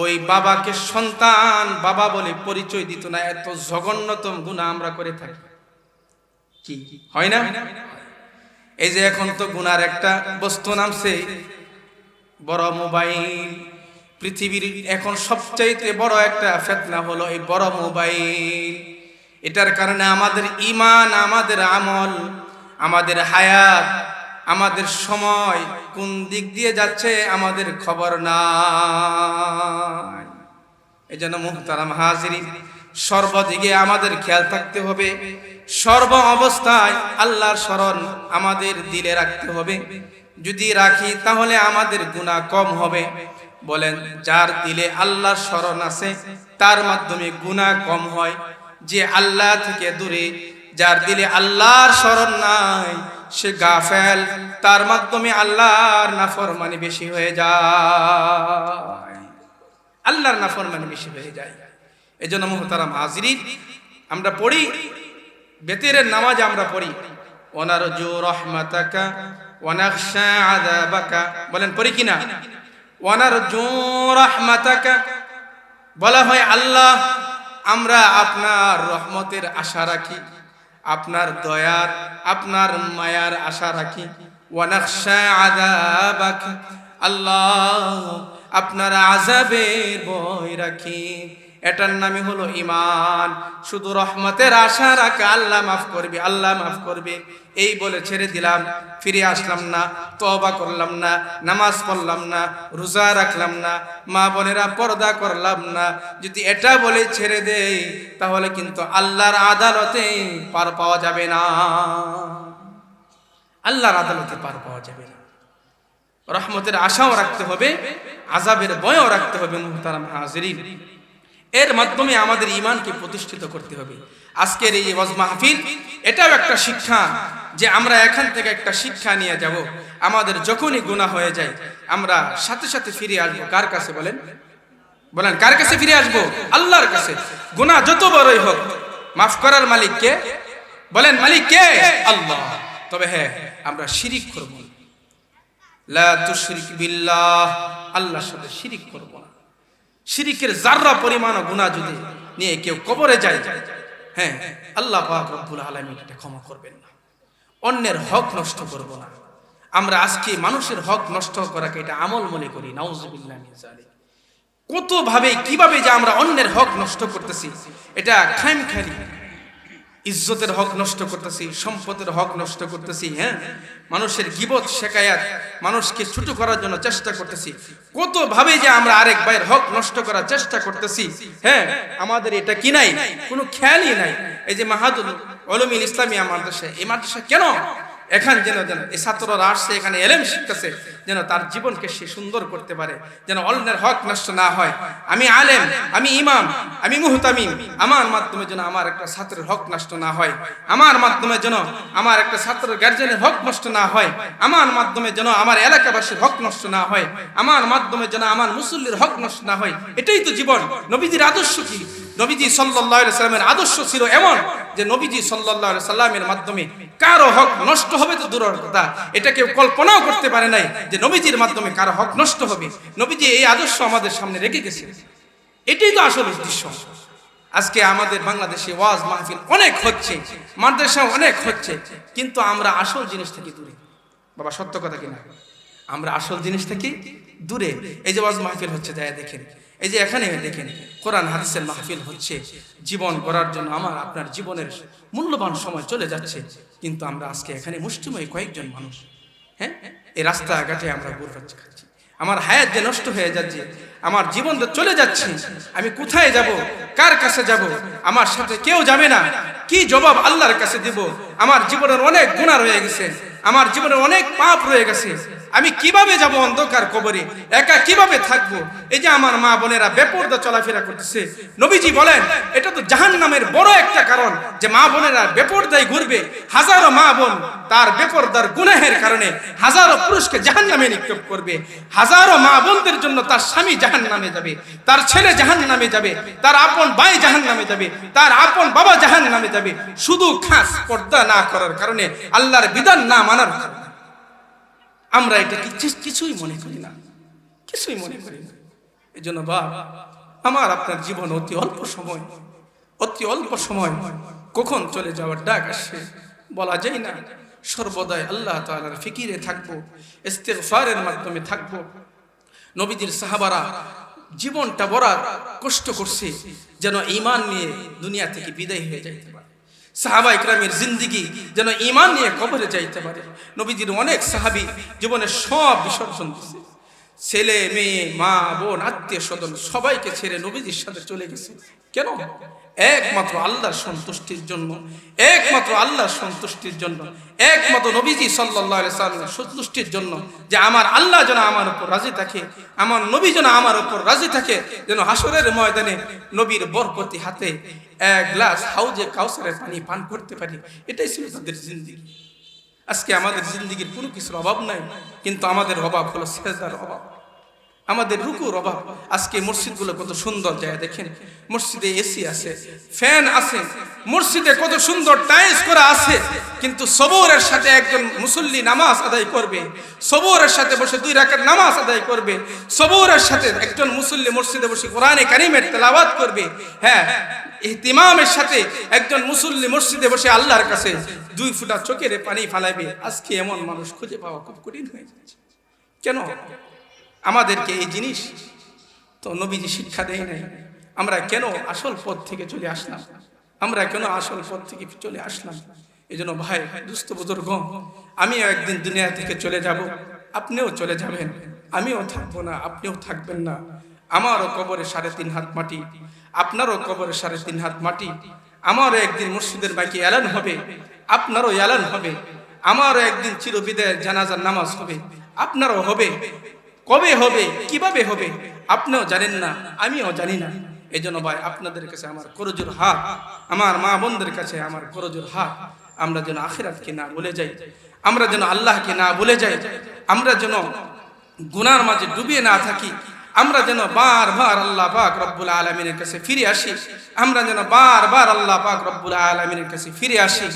ওই বাবাকে সন্তান বাবা বলে পরিচয় দিত না। এত জঘন্যতম গুনাহ আমরা করে থাকি, কি হয় না? এই যে এখন তো গুনার একটা বস্তু নামছে, বড় মোবাইল। পৃথিবীর এখন সবচাইতে বড় একটা ফিতনা হলো এই বড় মোবাইল। এটার কারণে আমাদের ঈমান, আমাদের আমল, আমাদের হায়াত, আমাদের সময় কোন দিক দিয়ে যাচ্ছে আমাদের খবর নাই। এজন্য মুহতারাম হাজিরিন, সর্বদিকে আমাদের খেয়াল থাকতে হবে, সর্ব অবস্থায় আল্লাহর স্মরণ আমাদের দিলে রাখতে হবে। যদি রাখি তাহলে আমাদের গুনাহ কম হবে। বলেন, যার দিলে আল্লাহর স্মরণ আছে তার মাধ্যমে গুনাহ কম হয়। যে আল্লাহ থেকে দূরে, যার দিলে আল্লাহর স্মরণ নাই, সে গাফেল, তার মাধ্যমে আল্লাহর নাফরমানি বেশি হয়ে যায়, আল্লাহর নাফরমানি বেশি হয়ে যায়। এজন্য মুহতারাম হাজিরিন, আমরা পড়ি বেতেরের নামাজ, আমরা পড়ি ওয়ানারজু রাহমাতাকা ওয়া নাখশা আযাবাকা। বলেন পড়ি কিনা? ওয়ানারজু রাহমাতাকা, বলা হয় আল্লাহ, আমরা আপনার রহমতের আশা রাখি, আপনার দয়ার, আপনার মায়ার আশা রাখি। ওয়া নাখশা আযাবাকা, আল্লাহ আপনার আযাবের ভয় রাখি। এটার নামই হলো ঈমান। শুধু রহমতের আশা রাখা, আল্লাহ মাফ করবে, আল্লাহ মাফ করবে, এই বলে ছেড়ে দিলাম, ফিরে আসলাম না, তওবা করলাম না, নামাজ পড়লাম না, রোজা রাখলাম না, মা বোনেরা পর্দা করলাম না, যদি এটা বলে ছেড়ে দেই তাহলে কিন্তু আল্লাহর আদালতে পার পাওয়া যাবে না, আল্লাহর আদালতে পার পাওয়া যাবে না। রহমতের আশাও রাখতে হবে, আযাবের ভয়ও রাখতে হবে। মুহতারাম হাজিরিন, এর মাধ্যমে আমাদের ঈমানকে প্রতিষ্ঠিত করতে হবে। আজকের এই ওয়াজ মাহফিল এটাও একটা শিক্ষা, যে আমরা এখান থেকে একটা শিক্ষা নিয়ে যাব। আমাদের যখনই গুনাহ হয়ে যায় আমরা সাথে সাথে ফিরে আসবো কার কাছে? বলেন, বলেন কার কাছে ফিরে আসবো? আল্লাহর কাছে। গুনাহ যত বড়ই হোক, মাফ করার মালিক কে? বলেন, মালিক কে? আল্লাহ। তবে হ্যাঁ, আমরা শিরিক করব না। লা তুশরিক বিল্লাহ, আল্লাহর সাথে শিরিক করব না। শিরিকের যাররা পরিমাণ গুনাহ যদি নিয়ে কেউ কবরে যায়, হ্যাঁ, আল্লাহ পাক রব্বুল আলামিন এটা ক্ষমা করবেন না। অন্যের হক নষ্ট করব না। আমরা আজকে মানুষের হক নষ্ট করাকে এটা আমল মনে করি। নাউযুবিল্লাহি মিন যালিক। কত ভাবে কিভাবে যে আমরা অন্যের হক নষ্ট করতেছি, এটা খামখেয়ালি। ইজ্জতের হক নষ্ট করতেছি, সম্পদের হক নষ্ট করতেছি, হ্যাঁ, মানুষের গীবত শেখায়াত, মানুষকে ছোট করার জন্য চেষ্টা করতেছি। কত ভাবে যে আমরা আরেক ভাইয়ের হক নষ্ট করার চেষ্টা করতেছি, হ্যাঁ, আমাদের এটা কি নাই? কোনো খেয়ালই নাই। এই যে মাহাদুল উলুমিল ইসলামিয়া মাদ্রাসা, এই মাদ্রাসা কেন এখানে যেন এই ছাত্ররা আসছে, এখানে এলেম শিখতেছে, যেন তার জীবনকে সে সুন্দর করতে পারে, যেন অন্যের হক নষ্ট না হয়। আমি আলেম, আমি ইমাম, আমি মুহতামিম, আমার মাধ্যমে যেন আমার একটা ছাত্রের হক নষ্ট না হয়, আমার মাধ্যমে যেন আমার একটা ছাত্রের গার্জেনের হক নষ্ট না হয়, আমার মাধ্যমে যেন আমার এলাকাবাসীর হক নষ্ট না হয়, আমার মাধ্যমে যেন আমার মুসল্লির হক নষ্ট না হয়। এটাই তো জীবন। নবীজির আদর্শ কি? নবীজি সাল্লাল্লাহু আলাইহি সাল্লামের আদর্শ ছিল এমন যে নবীজি সাল্লাল্লাহু আলাইহি সাল্লামের মাধ্যমে কারো হক নষ্ট হবে তো দূরের কথা, এটা কেউ কল্পনাও করতে পারে নাই যে নবীজির মাধ্যমে কারো হক নষ্ট হবে। নবীজি এই আদর্শ আমাদের সামনে রেখে গেছে। এটাই তো আসল উদ্দেশ্য। আজকে আমাদের বাংলাদেশে ওয়াজ মাহফিল অনেক হচ্ছে, মাদ্রাসা অনেক হচ্ছে, কিন্তু আমরা আসল জিনিস থেকে দূরে। বাবা সত্য কথা কিনা? আমরা আসল জিনিস থেকে দূরে। এই যে ওয়াজ মাহফিল হচ্ছে, যায় দেখেন, এই যে এখানে দেখেন কোরআন হাদিসের মাহফিল হচ্ছে, জীবন গড়ার জন্য আমার আপনার জীবনের মূল্যবান সময় চলে যাচ্ছে, কিন্তু আমরা আজকে এখানে মুষ্টিমেয় কয়েকজন মানুষ, হ্যাঁ, এই রাস্তাঘাটে আমরা ঘুরপাক খাচ্ছি। আমার হায়াত যে নষ্ট হয়ে যাচ্ছে, আমার জীবন তো চলে যাচ্ছে, আমি কোথায় যাব, কার কাছে যাব, আমার সাথে কেউ যাবে না, কি জবাব আল্লাহর কাছে দিব? আমার জীবনের অনেক গুনাহ রয়ে গেছে, আমার জীবনের অনেক পাপ রয়ে গেছে, আমি কিভাবে যাব অন্ধকার কবরে, একা কিভাবে থাকবো? এই যে আমার মা বোনেরা বেপরদা চলাফেরা করতেছে, নবীজি বলেন এটা তো জাহান্নামের বড় একটা কারণ, যে মা বোনেরা বেপরদায় ঘুরবে। হাজারো মা বোন তার বেপরদার গুনাহের কারণে হাজারো পুরুষকে জাহান্নামে নিক্ষেপ করবে। হাজারো মা বোনদের জন্য তার স্বামী জাহান্নামে যাবে, তার ছেলে জাহান্নামে যাবে, তার আপন ভাই জাহান্নামে যাবে, তার আপন বাবা জাহান্নামে যাবে, শুধু খাস পর্দা না করার কারণে, আল্লাহর বিধান না মানার কারণে। আমরা এটা কিছুই মনে করি না, কিছুই মনে করি না। এই জন্য আমার আপনার জীবন অতি অল্প সময়, অতি অল্প সময় কখন চলে যাওয়ার ডাক আসে বলা যায় না। সর্বদাই আল্লাহ তাআলার ফিকিরে থাকবো, ইস্তিগফারের মাধ্যমে থাকবো। নবীজির সাহাবারা জীবনটা বড় কষ্ট করছে যেন ঈমান নিয়ে দুনিয়া থেকে বিদায় হয়ে যাইতে পারে, সাহাবা ইকরামের জিন্দেগি যেন ঈমান নিয়ে কবরে যাইতে পারে। নবীজির অনেক সাহাবী জীবনের সব বিসর্জন দিয়েছে, ছেলে মেয়ে মা বোন আত্মীয় স্বজন সবাইকে ছেড়ে নবীজির সাথে চলে গেছে। কেন? একমাত্র আল্লাহর সন্তুষ্টির জন্য, একমাত্র আল্লাহর সন্তুষ্টির জন্য, একমাত্র নবীজি সাল্লাল্লাহু আলাইহি সাল্লামের সন্তুষ্টির জন্য, যে আমার আল্লাহ যেন আমার উপর রাজি থাকে, আমার নবী যেন আমার উপর রাজি থাকে, যেন হাসরের ময়দানে নবীর বরকতি হাতে এক গ্লাস হাউজে কাউসারের পানি পান করতে পারি। এটাই ছিল তাদের জিন্দেগি। আজকে আমাদের জিন্দেগির কোনো কিছুর অভাব নাই, কিন্তু আমাদের অভাব হলো সিজদার অভাব, আমাদের রুকুর অভাব। আজকে মসজিদগুলো কত সুন্দর যায় দেখেন, মসজিদে এসি আছে, ফ্যান আছে, মসজিদে কত সুন্দর টাইলস করা আছে, কিন্তু সবরের সাথে একজন মুসল্লি নামাজ আদায় করবে, সবরের সাথে বসে 2 রাকাত নামাজ আদায় করবে, সবরের সাথে একজন মুসল্লি মসজিদে বসে কোরআনে কারীমের তেলাওয়াত করবে, হ্যাঁ, ইহতিমামের সাথে একজন মুসল্লি মসজিদে বসে আল্লাহর কাছে 2 ফোঁটা চোখের পানি ফালাবে। আজকে এমন মানুষ খুঁজে পাওয়া খুব কঠিন হয়ে যাচ্ছে। কেন? আমাদেরকে এই জিনিস তো নবীজি শিক্ষা দেয় নাই। আমরা কেন আসল পথ থেকে চলে আসলাম? আমরা কেন আসল পথ থেকে চলে আসলাম? এই জন্য ভাই, দুস্থ বুজুর্গ, আমিও একদিন দুনিয়া থেকে চলে যাব, আপনিও চলে যাবেন, আমিও থাকবো না, আপনিও থাকবেন না। আমারও কবরে 3.5 হাত মাটি, আপনারও কবরে 3.5 হাত মাটি। আমারও একদিন মসজিদের বাকি এলান হবে, আপনারও এলান হবে। আমারও একদিন চিরবিদায় জানাজার নামাজ হবে, আপনারও হবে। কবে হবে, কিভাবে হবে আপনিও জানেন না, আমিও জানি না। এই জন্য ভাই, আপনাদের কাছে আমার করজোর হাত, আমার মা বোনদের কাছে আমার করজোর হাত, আমরা যেন আখিরাতকে না ভুলে যাই, আমরা যেন আল্লাহকে না ভুলে যাই, আমরা যেন গুনার মাঝে ডুবিয়ে না থাকি, আমরা যেন বারবার আল্লাহ পাক রব্বুল আলামিনের কাছে ফিরে আসি, আমরা যেন বারবার আল্লাহ পাক রব্বুল আলামিনের কাছে ফিরে আসি।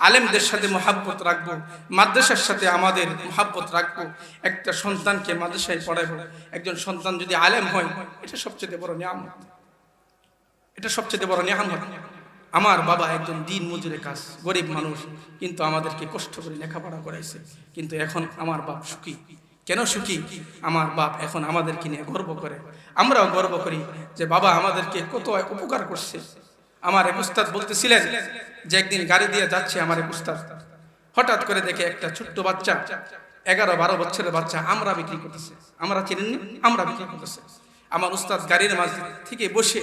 আলেমদের সাথে মহাব্বত রাখবো, মাদ্রাসার সাথে আমাদের মহাব্বত রাখবো। একটা সন্তানকে মাদ্রাসায় পড়াবো, একজন সন্তান যদি আলেম হয়, এটা সবচেয়ে বড় নিয়ামত, এটা সবচেয়ে বড় নিয়ামত। আমার বাবা একজন দিন মজুরে কাজ, গরিব মানুষ, কিন্তু আমাদেরকে কষ্ট করে লেখাপড়া করাইছে। কিন্তু এখন আমার বাপ সুখী। কেন সুখী? আমার বাপ এখন আমাদেরকে নিয়ে গর্ব করে, আমরাও গর্ব করি যে বাবা আমাদেরকে কত উপকার করছে। আমার এক উস্তাদ বলতেছিলেন যে একদিন গাড়ি দিয়ে যাচ্ছে আমার এক উস্তাদ, হঠাৎ করে দেখে একটা ছোট্ট বাচ্চা, 11-12 বছরের বাচ্চা আমরা বিক্রি করতেছে। আমরা চিনেন, আমরা বিক্রি করতেছে। আমার উস্তাদ গাড়ির মাঝে থেকে বসে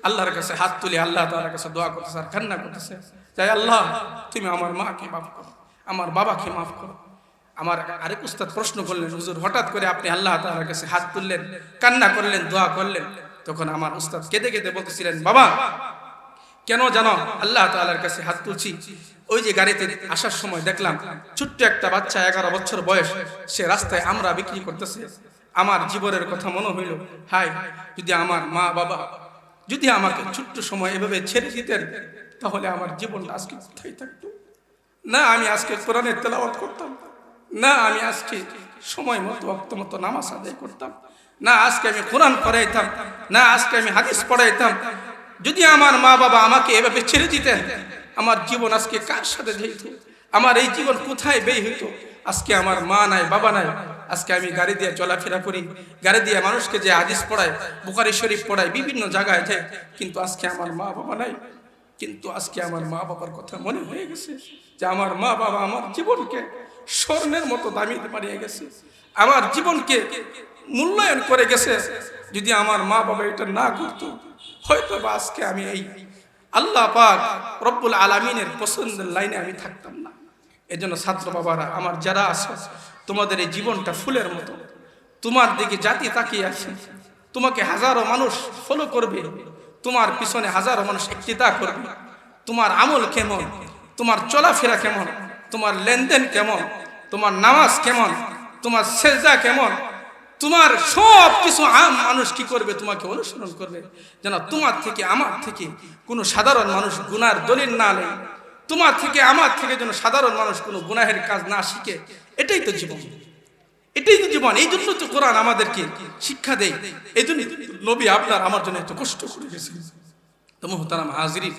আল্লাহর কাছে হাত তুলে আল্লাহ তাআলার কাছে দোয়া করতেছে আর কান্না করতেছে, তাই আল্লাহ তুমি আমার মাকে মাফ করো, আমার বাবাকে মাফ করো। আমার আরেক উস্তাদ প্রশ্ন করলেন, হুজুর হঠাৎ করে আপনি আল্লাহ তাআলার কাছে হাত তুললেন, কান্না করলেন, দোয়া করলেন? তখন আমার উস্তাদ কেঁদে কেঁদে বলতেছিলেন, বাবা কেন জানো আল্লাহ তাআলার কাছে হাত তুলছি? ওই যে গাড়িতে আসার সময় দেখলাম ছোট্ট একটা বাচ্চা, 11 বছর বয়স, সে রাস্তায় আমরা বিক্রি করতেছে। আমার জীবনের কথা মনে হইল, হাই যদি আমার মা বাবা যদি আমাকে ছোট্ট সময় এভাবে ছেড়ে দিতেন, তাহলে আমার জীবনটা আজকে কোথায় থাকতো? না আমি আজকে কোরআনের তেলাওয়াত করতাম, না আমি আজকে সময় মতো ওয়াক্ত মতো নামাজ আদায় করতাম, না আজকে আমি কোরআন পড়াইতাম, না আজকে আমি হাদিস পড়াইতাম। যদি আমার মা বাবা আমাকে এভাবে ছেড়ে দিতেন, আমার জীবন আজকে কার সাথে যেত? আমার এই জীবন কোথায় ব্যয় হইতো? আজকে আমার মা নাই, বাবা নাই, আজকে আমি গাড়ি দিয়ে চলাফেরা করি, গাড়ি দিয়ে মানুষকে যে হাদিস পড়াই, বুখারী শরীফ পড়াই, বিভিন্ন জায়গায় যাই, কিন্তু আজকে আমার মা বাবা নাই। কিন্তু আজকে আমার মা বাবার কথা মনে হয়ে গেছে যে আমার মা বাবা আমার জীবনকে স্বর্ণের মতো দামি বানিয়ে গেছে, আমার জীবনকে মূল্যায়ন করে গেছে। যদি আমার মা বাবা এটা না করতো, হয়তো বা আজকে আমি এই আল্লাহ পাক রব্বুল আলামিনের পছন্দের লাইনে আমি থাকতাম না। এজন্য ছাত্র বাবারা আমার যারা আছে, তোমাদের এই জীবনটা ফুলের মতো, তোমার দিকে জাতি তাকিয়ে আছে, তোমাকে হাজারো মানুষ ফলো করবে, তোমার পিছনে হাজারো মানুষ ইক্তিদা করবে। তোমার আমল কেমন, তোমার চলাফেরা কেমন, তোমার লেনদেন কেমন, তোমার নামাজ কেমন, তোমার সেজদা কেমন, তোমার সব কিছু আম মানুষ কি করবে, তোমাকে অনুসরণ করবে। যেন তোমার থেকে আমার থেকে কোনো সাধারণ মানুষ গুনার দলিল না নেয়, তোমার থেকে আমার থেকে যেন সাধারণ মানুষ কোনো গুনাহের কাজ না শিখে। এটাই তো জীবন, এটাই তো জীবন। এই জন্য তো কোরআন আমাদেরকে শিক্ষা দেয়। এই জন্য নবী আপনার আমার জন্য এত কষ্ট করে গেছেন। তো মুহতারাম হাজিরিন,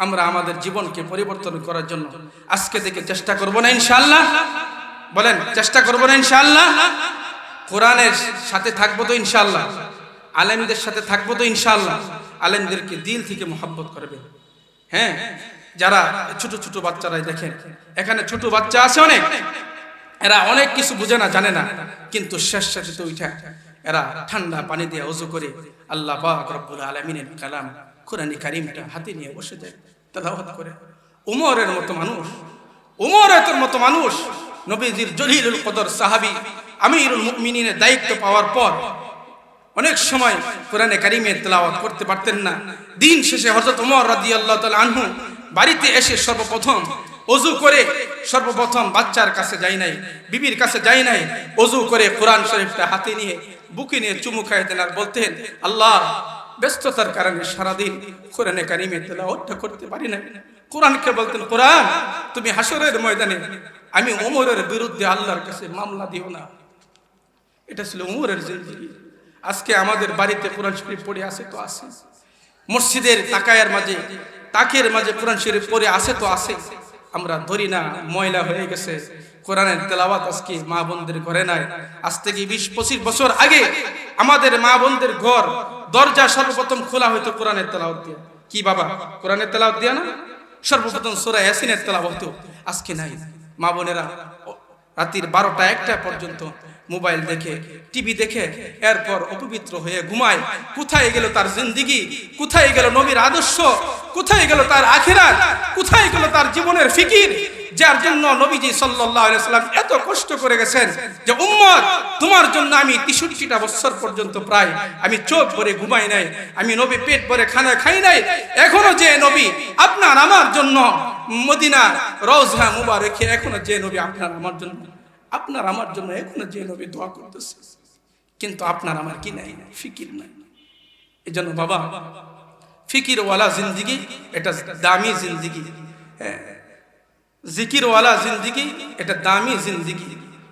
আমরা আমাদের জীবনকে পরিবর্তন করার জন্য আজকে থেকে চেষ্টা করব না ইনশাআল্লাহ? বলেন, চেষ্টা করব না ইনশাআল্লাহ? কোরআনের সাথে থাকবো তো ইনশাআল্লাহ? আলেমদের সাথে থাকবো তো ইনশাআল্লাহ? আলেমদেরকে দিল থেকে মোহাব্বত করবে। হ্যাঁ, যারা ছোট ছোট বাচ্চারাই দেখেন, এখানে ছোট বাচ্চা আছে অনেক, এরা অনেক কিছু বুঝে না, জানে না, কিন্তু শেষ সাথে তো উঠা এরা ঠান্ডা পানি দিয়ে ওযু করে আল্লাহ পাক রব্বুল আলামিনের কালাম কোরআন কারীমটা হাতে নিয়ে বসে যায়, তেলাওয়াত করে। উমরের মতো মানুষ, উমরের মতো মানুষ, নবীজির জলিলুল কদর সাহাবী আমিরুল মুমিনিনের দায়িত্ব পাওয়ার পর অনেক সময় কোরআনে কারীমের তেলাওয়াত করতে পারতেন না। দিন শেষে হযরত ওমর রাদিয়াল্লাহু তাআলা আনহু বাড়িতে এসে সর্বপ্রথম ওযু করে, সর্বপ্রথম বাচ্চার কাছে যাই নাই, বিবির কাছে যাই নাই, ওযু করে কোরআন শরীফটা হাতে নিয়ে বুকে নিয়ে চুমু খাইতেন আর বলতেন, আল্লাহ, ব্যস্ততার কারণে সারাদিন কোরআনে কারীমের তেলাওয়াতটা করতে পারি না। কোরআনকে বলতেন, কোরআন তুমি হাসরের ময়দানে আমি ওমরের বিরুদ্ধে আল্লাহর কাছে মামলা দিও না। এটা ছিল ওমরের জিন্দেগি। আজকে আমাদের বাড়িতে কোরআন শরীফ পড়ে আছে তো আছে, মসজিদের তাকায়ের মাঝে তাকের মাঝে কোরআন শরীফ পড়ে আছে তো আছে, আমরা ধরি না, ময়লা হয়ে গেছে। কোরআনের তেলাওয়াত আজকে মা বোনদের ঘরে নাই। আজ থেকে 20-25 বছর আগে আমাদের মা বোনদের ঘর দরজা সর্বপ্রথম খোলা হতো কোরআনের তেলাওয়াত দিয়ে। কি বাবা, কোরআনের তেলাওয়াত দিয়ে না? সর্বপ্রথম সূরা ইয়াসিনের তেলাওয়াত হতো। আজকে নাই। মা বোনেরা রাতের 12টা-1টা পর্যন্ত মোবাইল দেখে, টিভি দেখে, এরপর অপবিত্র হয়ে ঘুমায়। কোথায় গেল তার জিন্দেগি? কোথায় গেল নবীর আদর্শ? কোথায় গেল তার আখিরাত? কোথায় গেল তার জীবনের ফিকির, যার জন্য নবীজি সাল্লাল্লাহু আলাইহি ওয়াসাল্লাম এত কষ্ট করে গেছেন যে উম্মত, তোমার জন্য আমি 63টা বছর পর্যন্ত প্রায় আমি চোখ ভরে ঘুমাই নাই, আমি নবী পেট ভরে খানা খাই নাই। এখনো যে নবী আপনার আমার জন্য মদিনা রওজা মুবারকে, এখনো যে নবী আপনার আমার জন্য, আপনার আমার জন্য এখনো যে নবী দোয়া করতেছে, কিন্তু আপনার আমার কি নাই? ফিকির নাই। এজন্য বাবা, ফিকির ওয়ালা জিন্দেগি এটা দামি জিন্দেগি। হ্যাঁ, জিকির ওয়ালা জিন্দেগি এটা দামি জিন্দেগি।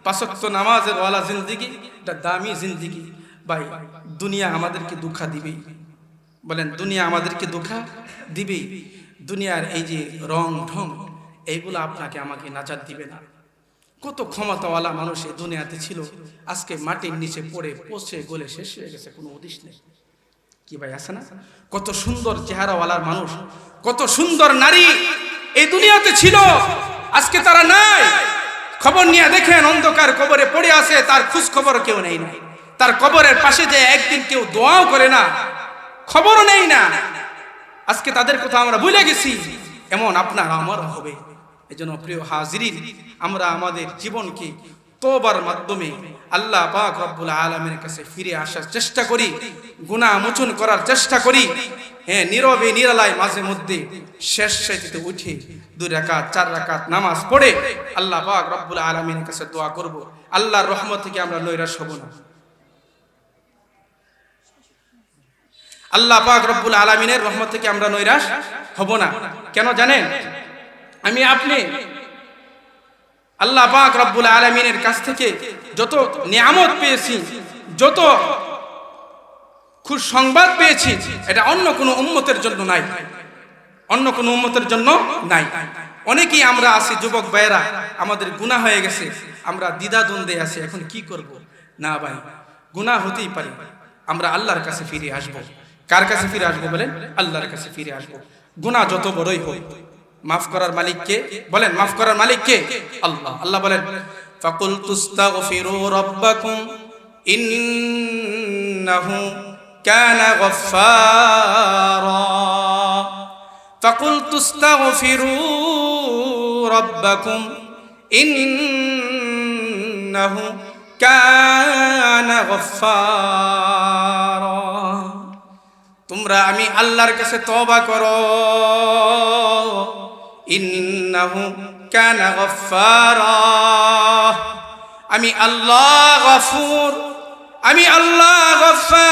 5 ওয়াক্ত নামাজের ওয়ালা জিন্দেগি এটা দামি জিন্দেগি। ভাই, দুনিয়া আমাদেরকে ধোঁকা দিবেই। বলেন, দুনিয়া আমাদেরকে ধোঁকা দিবেই। দুনিয়ার এই যে রং ঢং, এইগুলো আপনাকে আমাকে নাজাত দিবে না। কত ক্ষমতাওয়ালা মানুষ এই দুনিয়াতে ছিল, আজকে মাটির নিচে পড়ে পচে গলে শেষ হয়ে গেছে, কোনো উদ্দেশ্য নেই। কি ভাই, আছে না? কত সুন্দর চেহারাওয়ালার মানুষ, কত সুন্দর নারী এই দুনিয়াতে ছিল, আজকে তারা নাই। খবর নিয়ে দেখেন, অন্ধকার কবরে পড়ে আছে, তার খোঁজ খবর কেউ নেই না। তার কবরের পাশে যে একদিন কেউ দোয়াও করে না, খবরও নেই না। আজকে তাদের কথা আমরা ভুলে গেছি। এমন আপনার আমার হবে। এজন্য প্রিয় হাজিরিন, আমরা আমাদের জীবনকে তওবার মাধ্যমে আল্লাহ পাক রব্বুল আলামিনের কাছে ফিরে আসার চেষ্টা করি, গুনাহ মোচন করার চেষ্টা করি। হ্যাঁ, নীরবে নিরালায় মাঝে মধ্যে শেষ সাইতে উঠে 2 রাকাত 4 রাকাত নামাজ পড়ে আল্লাহ পাক রব্বুল আলামিনের কাছে দোয়া করব। আল্লাহর রহমত থেকে আমরা নৈরাশ হব না। আল্লাহ পাক রব্বুল আলামিনের রহমত থেকে আমরা নৈরাশ হব না। কেন জানেন? আমি আপনি আল্লাহ পাক রব্বুল আলামিনের কাছ থেকে যত নিয়ামত পেয়েছি, যত খুশ সংবাদ পেয়েছি, এটা অন্য কোনো উম্মতের জন্য নাই, অন্য কোনো উম্মতের জন্য নাই। অনেকেই আমরা আছি যুবক ভাইয়েরা, আমাদের গুনাহ হয়ে গেছে, আমরা দ্বিধাদ্বন্দ্বে আছি, এখন কি করব। না ভাই, গুনাহ হতেই পারে, আমরা আল্লাহর কাছে ফিরে আসব। কার কাছে ফিরে আসবো বলেন? আল্লাহর কাছে ফিরে আসব। গুনাহ যত বড়ই হোক, মাফ করার মালিক কে? বলেন, মাফ করার মালিক কে? আল্লাহ। আল্লাহ বলেন, ফাকুল তুস্তাগফিরু রাব্বাকুম ইন্নাহু কানা গফফারা। ফাকুল তুস্তাগফিরু রাব্বাকুম ইন্নাহু কানা গফফারা। তোমরা আমি আল্লাহর কাছে তওবা করো, ইন্নাহু কানা গফফারা, আমি আল্লাহ গফুর, আমি আল্লাহ গফফার,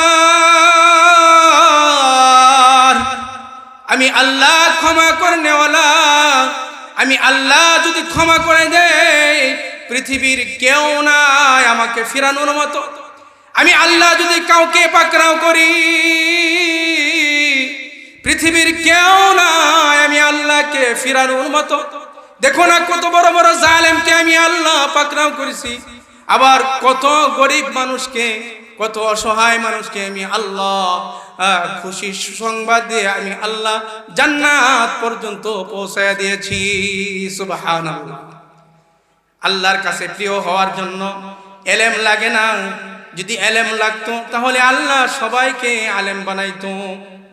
আমি আল্লাহ ক্ষমা করনেওয়ালা। আমি আল্লাহ যদি ক্ষমা করে দেই, পৃথিবীর কেউ নাই আমাকে ফিরানোর মতো। আমি আল্লাহ যদি কাউকে পাকড়াও করি, পৃথিবীর কেউ নাই আমি আল্লাহকে ফিরানোর মতো। দেখো না কত বড় বড় জালেমকে আমি আল্লাহ পাকড়াও করেছি, আবার কত গরিব মানুষকে, কত অসহায় মানুষকে আমি আল্লাহ খুশির সুসংবাদ দিয়ে আমি আল্লাহ জান্নাত পর্যন্ত পৌঁছায় দিয়েছি। সুবহানাল্লাহ। আল্লাহর কাছে প্রিয় হওয়ার জন্য এলেম লাগে না। যদি এলেম লাগতো তাহলে আল্লাহ সবাইকে আলেম বানাইতো,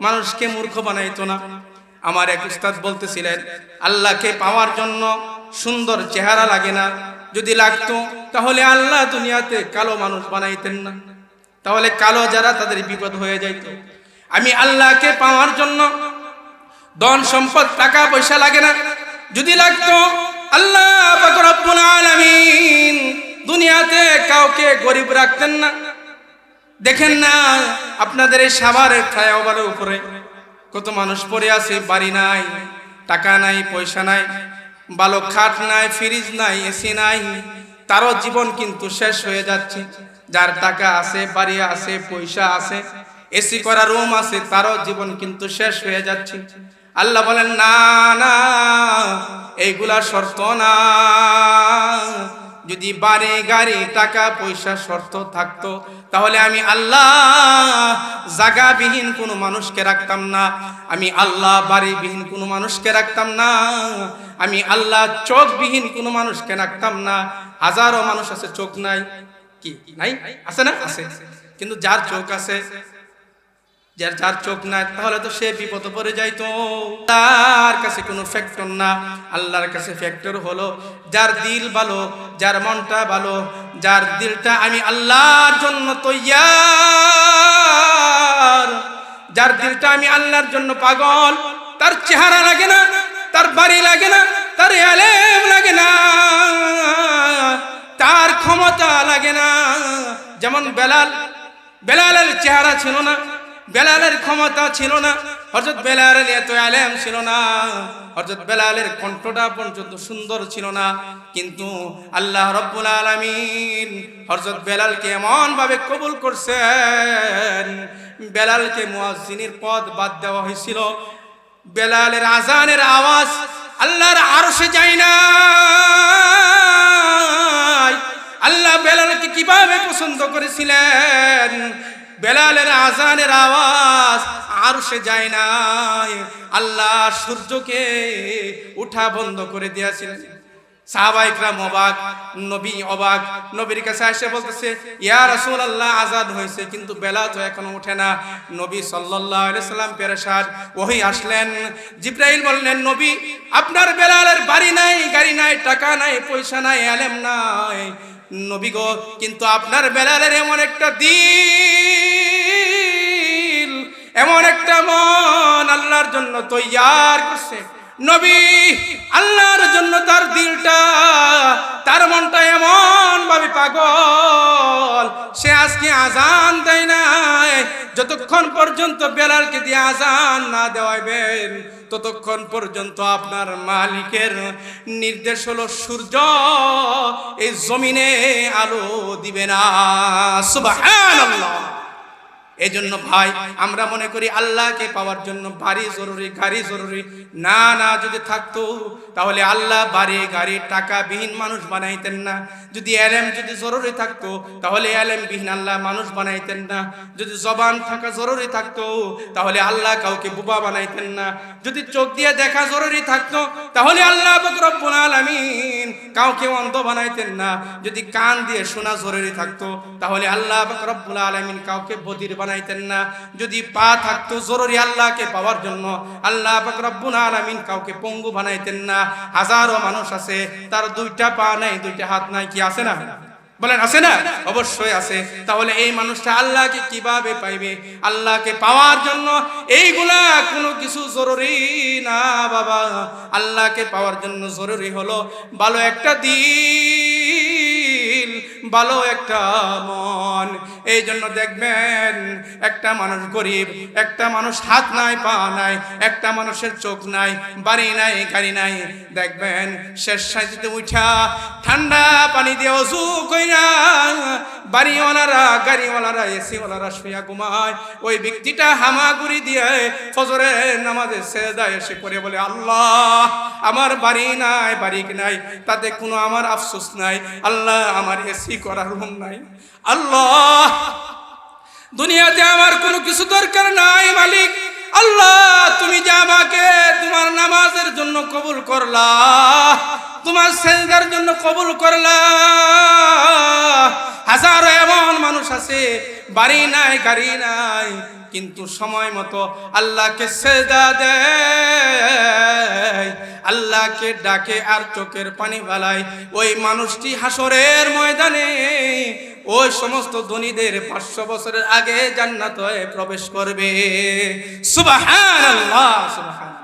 মানুষকে মূর্খ বানাইতো না। আমার এক উস্তাদ বলতেছিলেন, আল্লাহকে পাওয়ার জন্য সুন্দর চেহারা লাগে না, যদি লাগতো তাহলে আল্লাহ দুনিয়াতে কালো মানুষ বানাইতেন না, তাহলে কালো যারা তাদের বিপদ হয়ে যাইত। আমি আল্লাহকে পাওয়ার জন্য ধন সম্পদ টাকা পয়সা লাগে না, যদি লাগতো আল্লাহ পাক রব্বুল আলামিন দুনিয়াতে কাউকে গরিব রাখতেন না। দেখেন না আপনাদের এই সাভারের ফ্লাইওভারের উপরে কত মানুষ পড়ে আছে, বাড়ি নাই, টাকা নাই, পয়সা নাই, ভালো খাট নাই, ফ্রিজ নাই, এসি নাই, তারও জীবন কিন্তু শেষ হয়ে যাচ্ছে। যার টাকা আছে, বাড়ি আছে, পয়সা আছে, এসি করা রুম আছে, তারও জীবন কিন্তু শেষ হয়ে যাচ্ছে। আল্লাহ বলেন, না না, এইগুলা শর্ত না। যদি বাড়ি গাড়ি টাকা পয়সা শর্ত থাকতো তাহলে আমি আল্লাহ জায়গাবিহীন কোনো মানুষকে রাখতাম না, আমি আল্লাহ বাড়িবিহীন কোনো মানুষকে রাখতাম না, আমি আল্লাহ চোখবিহীন কোনো মানুষকে রাখতাম না। হাজারো মানুষ আছে চোখ নাই, কি নাই? আছে না? আছে। কিন্তু যার চোখ আছে, যার চোখ নাই, তাহলে তো সে বিপদে পড়ে যাইতো। তার কাছে কোনো ফ্যাক্টর না, আল্লাহর কাছে ফ্যাক্টর হলো যার দিল ভালো, যার মনটা ভালো, যার দিলটা আমি আল্লাহর জন্য তৈয়ার, যার দিলটা আমি আল্লাহর জন্য পাগল। তার চেহারা লাগে না, তার বাড়ি লাগে না, তার এলেম লাগে না, তার ক্ষমতা লাগে না। যেমন বেলালের চেহারা ছিল না, বেলালের ক্ষমতা ছিল না, হযরত বেলালের এত আলেম ছিল না, হযরত বেলালের কণ্ঠটা পর্যন্ত সুন্দর ছিল না, কিন্তু আল্লাহ রাব্বুল আলামিন হযরত বেলালকে এমন ভাবে কবুল করছেন, বেলালকে মুয়াজ্জিনের পদ বাদ দেওয়া হয়েছিল। বেলালের আজানের আওয়াজ আল্লাহর আরশে যায় না। আল্লাহ বেলালকে কিভাবে পছন্দ করেছিলেন, বেলালের আজানের আওয়াজ আরশে যায় না, আল্লাহ সূর্যকে উঠা বন্ধ করে দিয়েছিলেন। সাহাবায়ে কেরাম অবাক, নবী অবাক, নবীর কাছে এসে বলতেছে, ইয়া রাসূলুল্লাহ আজান হয়েছে কিন্তু বেলাল তো এখনো ওঠে না। নবী সাল্লাল্লাহু আলাইহি সাল্লাম পেরেশান। ওহী আসলেন, জিবরাইল বললেন, নবী আপনার বেলালের বাড়ি নাই, গাড়ি নাই, টাকা নাই, পয়সা নাই, ইলম নাই নবী গো, কিন্তু আপনার বেলালের এমন একটা দিল, এমন একটা মন আল্লাহর জন্য তৈয়ার করছে। নবী আল্লাহর জন্য তার দিলটা, তার মনটা এমন ভাবে পাগল, সে আজকে আজান দেয় না। যতক্ষণ পর্যন্ত বেলালকে দিয়ে আজান না দেওয়াইবেন ততক্ষণ পর্যন্ত আপনার মালিকের নির্দেশ হলো সূর্য এই জমিনে আলো দিবে না। সুবহানাল্লাহ। এজন্য ভাই আমরা মনে করি আল্লাহকে পাওয়ার জন্য বাড়ি জরুরি, গাড়ি জরুরি। না না, যদি থাকতো তাহলে আল্লাহ বাড়ি গাড়ি টাকা বিহীন মানুষ বানাইতেন না। যদি এলেম যদি জরুরি থাকতো তাহলে এলেম বিহীন আল্লাহ মানুষ বানাইতেন না। যদি জবান থাকা জরুরি থাকতো তাহলে আল্লাহ কাউকে বোবা বানাইতেন না। যদি চোখ দিয়ে দেখা জরুরি থাকতো তাহলে আল্লাহ পাক রব্বুল আলামিন কাউকে অন্ধ বানাইতেন না। যদি কান দিয়ে শোনা জরুরি থাকতো তাহলে আল্লাহ পাক রব্বুল আলামিন কাউকে বধির বানাইতেন না। যদি পা থাকতো জরুরি আল্লাহকে পাওয়ার জন্য, আল্লাহ পাক রব্বুল আলামিন কাউকে পঙ্গু বানাইতেন না। হাজারো মানুষ আছে তার দুইটা পা নাই, দুইটা হাত নাই, কি আছে না? বলেন আছে না? অবশ্যই আছে। তাহলে এই মানুষটা আল্লাহকে কিভাবে পাইবে? আল্লাহকে পাওয়ার জন্য এইগুলা কোনো কিছু জরুরি না বাবা। আল্লাহকে পাওয়ার জন্য জরুরি হলো ভালো একটা দিল, ভালো একটা মন। এই জন্য দেখবেন একটা মানুষ গরিব, একটা মানুষ হাত নাই পা নাই, একটা মানুষের চোখ নাই, বাড়ি নাই গাড়ি নাই, দেখবেন শেষ সাইতে উঠা ঠান্ডা পানি দিয়ে ওযু কইরা বাড়িওয়ালারা গাড়িওয়ালারা এসিওয়ালারা শুয়া ঘুমায়। ওই ব্যক্তিটা হামাগুড়ি দিয়ে ফজরের নামাজে সেজদায় এসে পড়ে বলে, আল্লাহ আমার বাড়ি নাই বাড়ি নাই, তাতে কোনো আমার আফসোস নাই। আল্লাহ আমার এসি করার রুম নাই। আল্লাহ দুনিয়াতে আমার কোনো কিছু দরকার নাই মালিক। আল্লাহ তুমি যে আমাকে তোমার নামাজের জন্য কবুল করলা, তোমার সেজদার জন্য কবুল করলা। হাজারো এমন মানুষ আছে বাড়ি নাই গাড়ি নাই, কিন্তু সময় মতো আল্লাহকে সেজদা দেয়, আল্লাহকে ডাকে আর চোখের পানি বালায়। ওই মানুষটি হাসরের ময়দানে ওই সমস্ত ধনীদের 500 বছরের আগে জান্নাতে প্রবেশ করবে। সুবহানাল্লাহ, সুবহানাল্লাহ।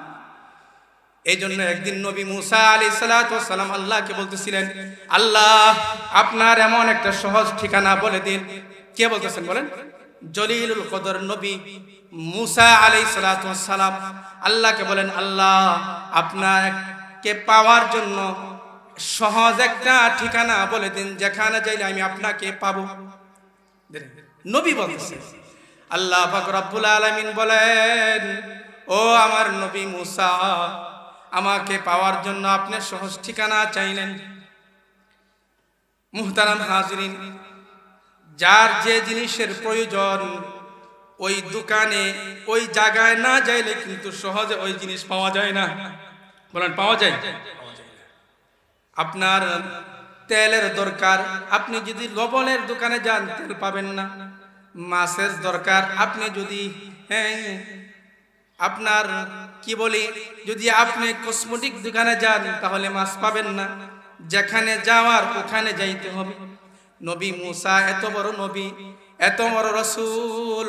এই জন্য একদিন নবী মুসা আলাইহিস সালাতু ওয়াস সালাম আল্লাহকে বলতেছিলেন, আল্লাহ আপনার এমন একটা সহজ ঠিকানা বলে দিন। কে বলতেছেন বলেন? জলিলুল কদর নবী মুসা আলাইহিস সালাতু ওয়াস সালাম আল্লাহকে বলেন, আল্লাহ আপনাকে পাওয়ার জন্য সহজ একটা ঠিকানা বলে দিন, যেখানে যাইলে আমি আপনাকে পাবো। নবী বলতেছেন। আল্লাহ পাক রব্বুল আলামিন বলেন, ও আমার নবী মুসা, আমাকে পাওয়ার জন্য আপনি সহজ ঠিকানা চাইলেন। মুহতারাম হাজিরিন, যার যে জিনিসের প্রয়োজন ওই দোকানে ওই জায়গায় না যাইলে কিন্তু সহজে ওই জিনিস পাওয়া যায় না। বলেন পাওয়া যায়? আপনার তেলের দরকার, আপনি যদি লবণের দোকানে যান তেল পাবেন না। মাছের দরকার, আপনি যদি আপনার কি বলি যদি আপনি কসমেটিক দোকানে যান তাহলে মাছ পাবেন না। যেখানে যাওয়ার ওখানে যাইতে হবে। নবী মুসা এত বড় নবী, এত বড় রাসূল,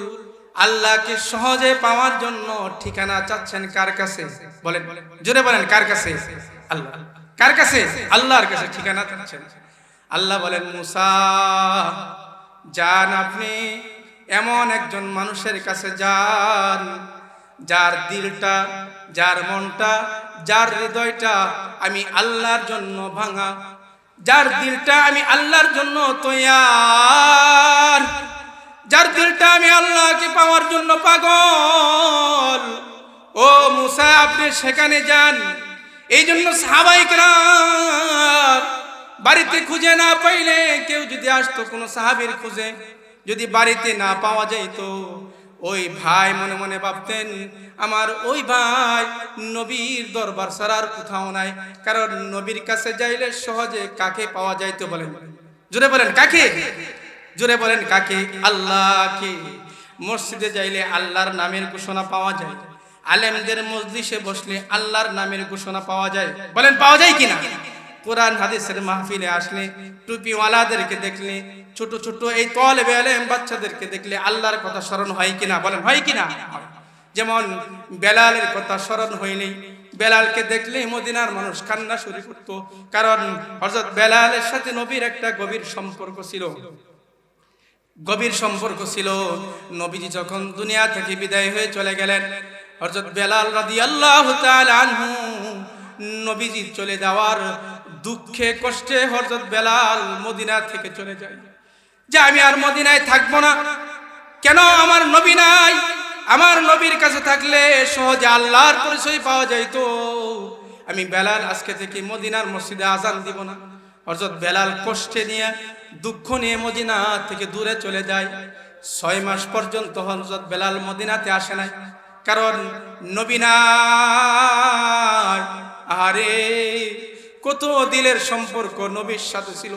আল্লাহকে সহজে পাওয়ার জন্য ঠিকানা চাচ্ছেন কার কাছে? বলেন জোরে বলেন, কার কাছে? আল্লাহ। কার কাছে? আল্লাহর কাছে ঠিকানা চাচ্ছেন। আল্লাহ বলেন, মুসা যান, আপনি এমন একজন মানুষের কাছে যান যার দিলটা, যার মনটা, যার হৃদয়টা আমি আল্লাহর জন্য ভাঙা, যার দিলটা আমি আল্লাহর জন্য তৈয়ার, যার দিলটা আমি আল্লাহকে পাওয়ার জন্য পাগল। ও মুসা আপনি সেখানে যান। এই জন্য সাহাবায়ে কেরাম বাড়িতে খুঁজে না পাইলে, কেউ যদি আসতো কোনো সাহাবীর খুঁজে, যদি বাড়িতে না পাওয়া যাইতো, ওই ভাই মনে মনে ভাবতেন আমার ওই ভাই নবীর দরবার ছাড়া আর কোথাও নাই। কারণ নবীর কাছে যাইলে সহজে কাকে পাওয়া যাইতো? বলেন জোরে বলেন, কাকে? জোরে বলেন কাকে? আল্লাহকে। মসজিদে যাইলে আল্লাহর নামের ঘোষণা পাওয়া যায়, আলেমদের মজলিসে বসলে আল্লাহর নামের ঘোষণা পাওয়া যায়। বলেন পাওয়া যায় কিনা? কোরআন হাদিসের মাহফিলে আসলে, টুপিওয়ালাদেরকে দেখলে, ছোট ছোট এই তালেবে ইলম বাচ্চাদেরকে দেখলে আল্লাহর কথা স্মরণ হয় কিনা? বলেন হয় কিনা? যেমন বেলালের কথা স্মরণ হইলেই, বেলালকে দেখলে মদিনার মানুষ কান্না শুরু করতো। কারণ হযরত বেলালের সাথে নবীর একটা গভীর সম্পর্ক ছিল, গভীর সম্পর্ক ছিল। নবীজি যখন দুনিয়া থেকে বিদায় হয়ে চলে গেলেন, হযরত বেলাল রাদিয়াল্লাহু তাআলা আনহু নবীজি চলে যাওয়ার দুঃখে কষ্টে হযরত বেলাল মদিনা থেকে চলে যায়, যে আমি আর মদিনায় থাকবো না, কেন আমার নবী নাই? আমার নবীর কাছে থাকলে সহজে আল্লাহর পরিচয় পাওয়া যাইতো। আমি বেলাল আজকে থেকে মদিনার মসজিদে আজান দিব না। হযরত বেলাল কষ্টে নিয়ে দুঃখ নিয়ে মদিনা থেকে দূরে চলে যায়। 6 মাস পর্যন্ত হযরত বেলাল মদিনাতে আসে নাই, কারণ নবী নাই। আরে কত দিলের সম্পর্ক নবীর সাথে ছিল,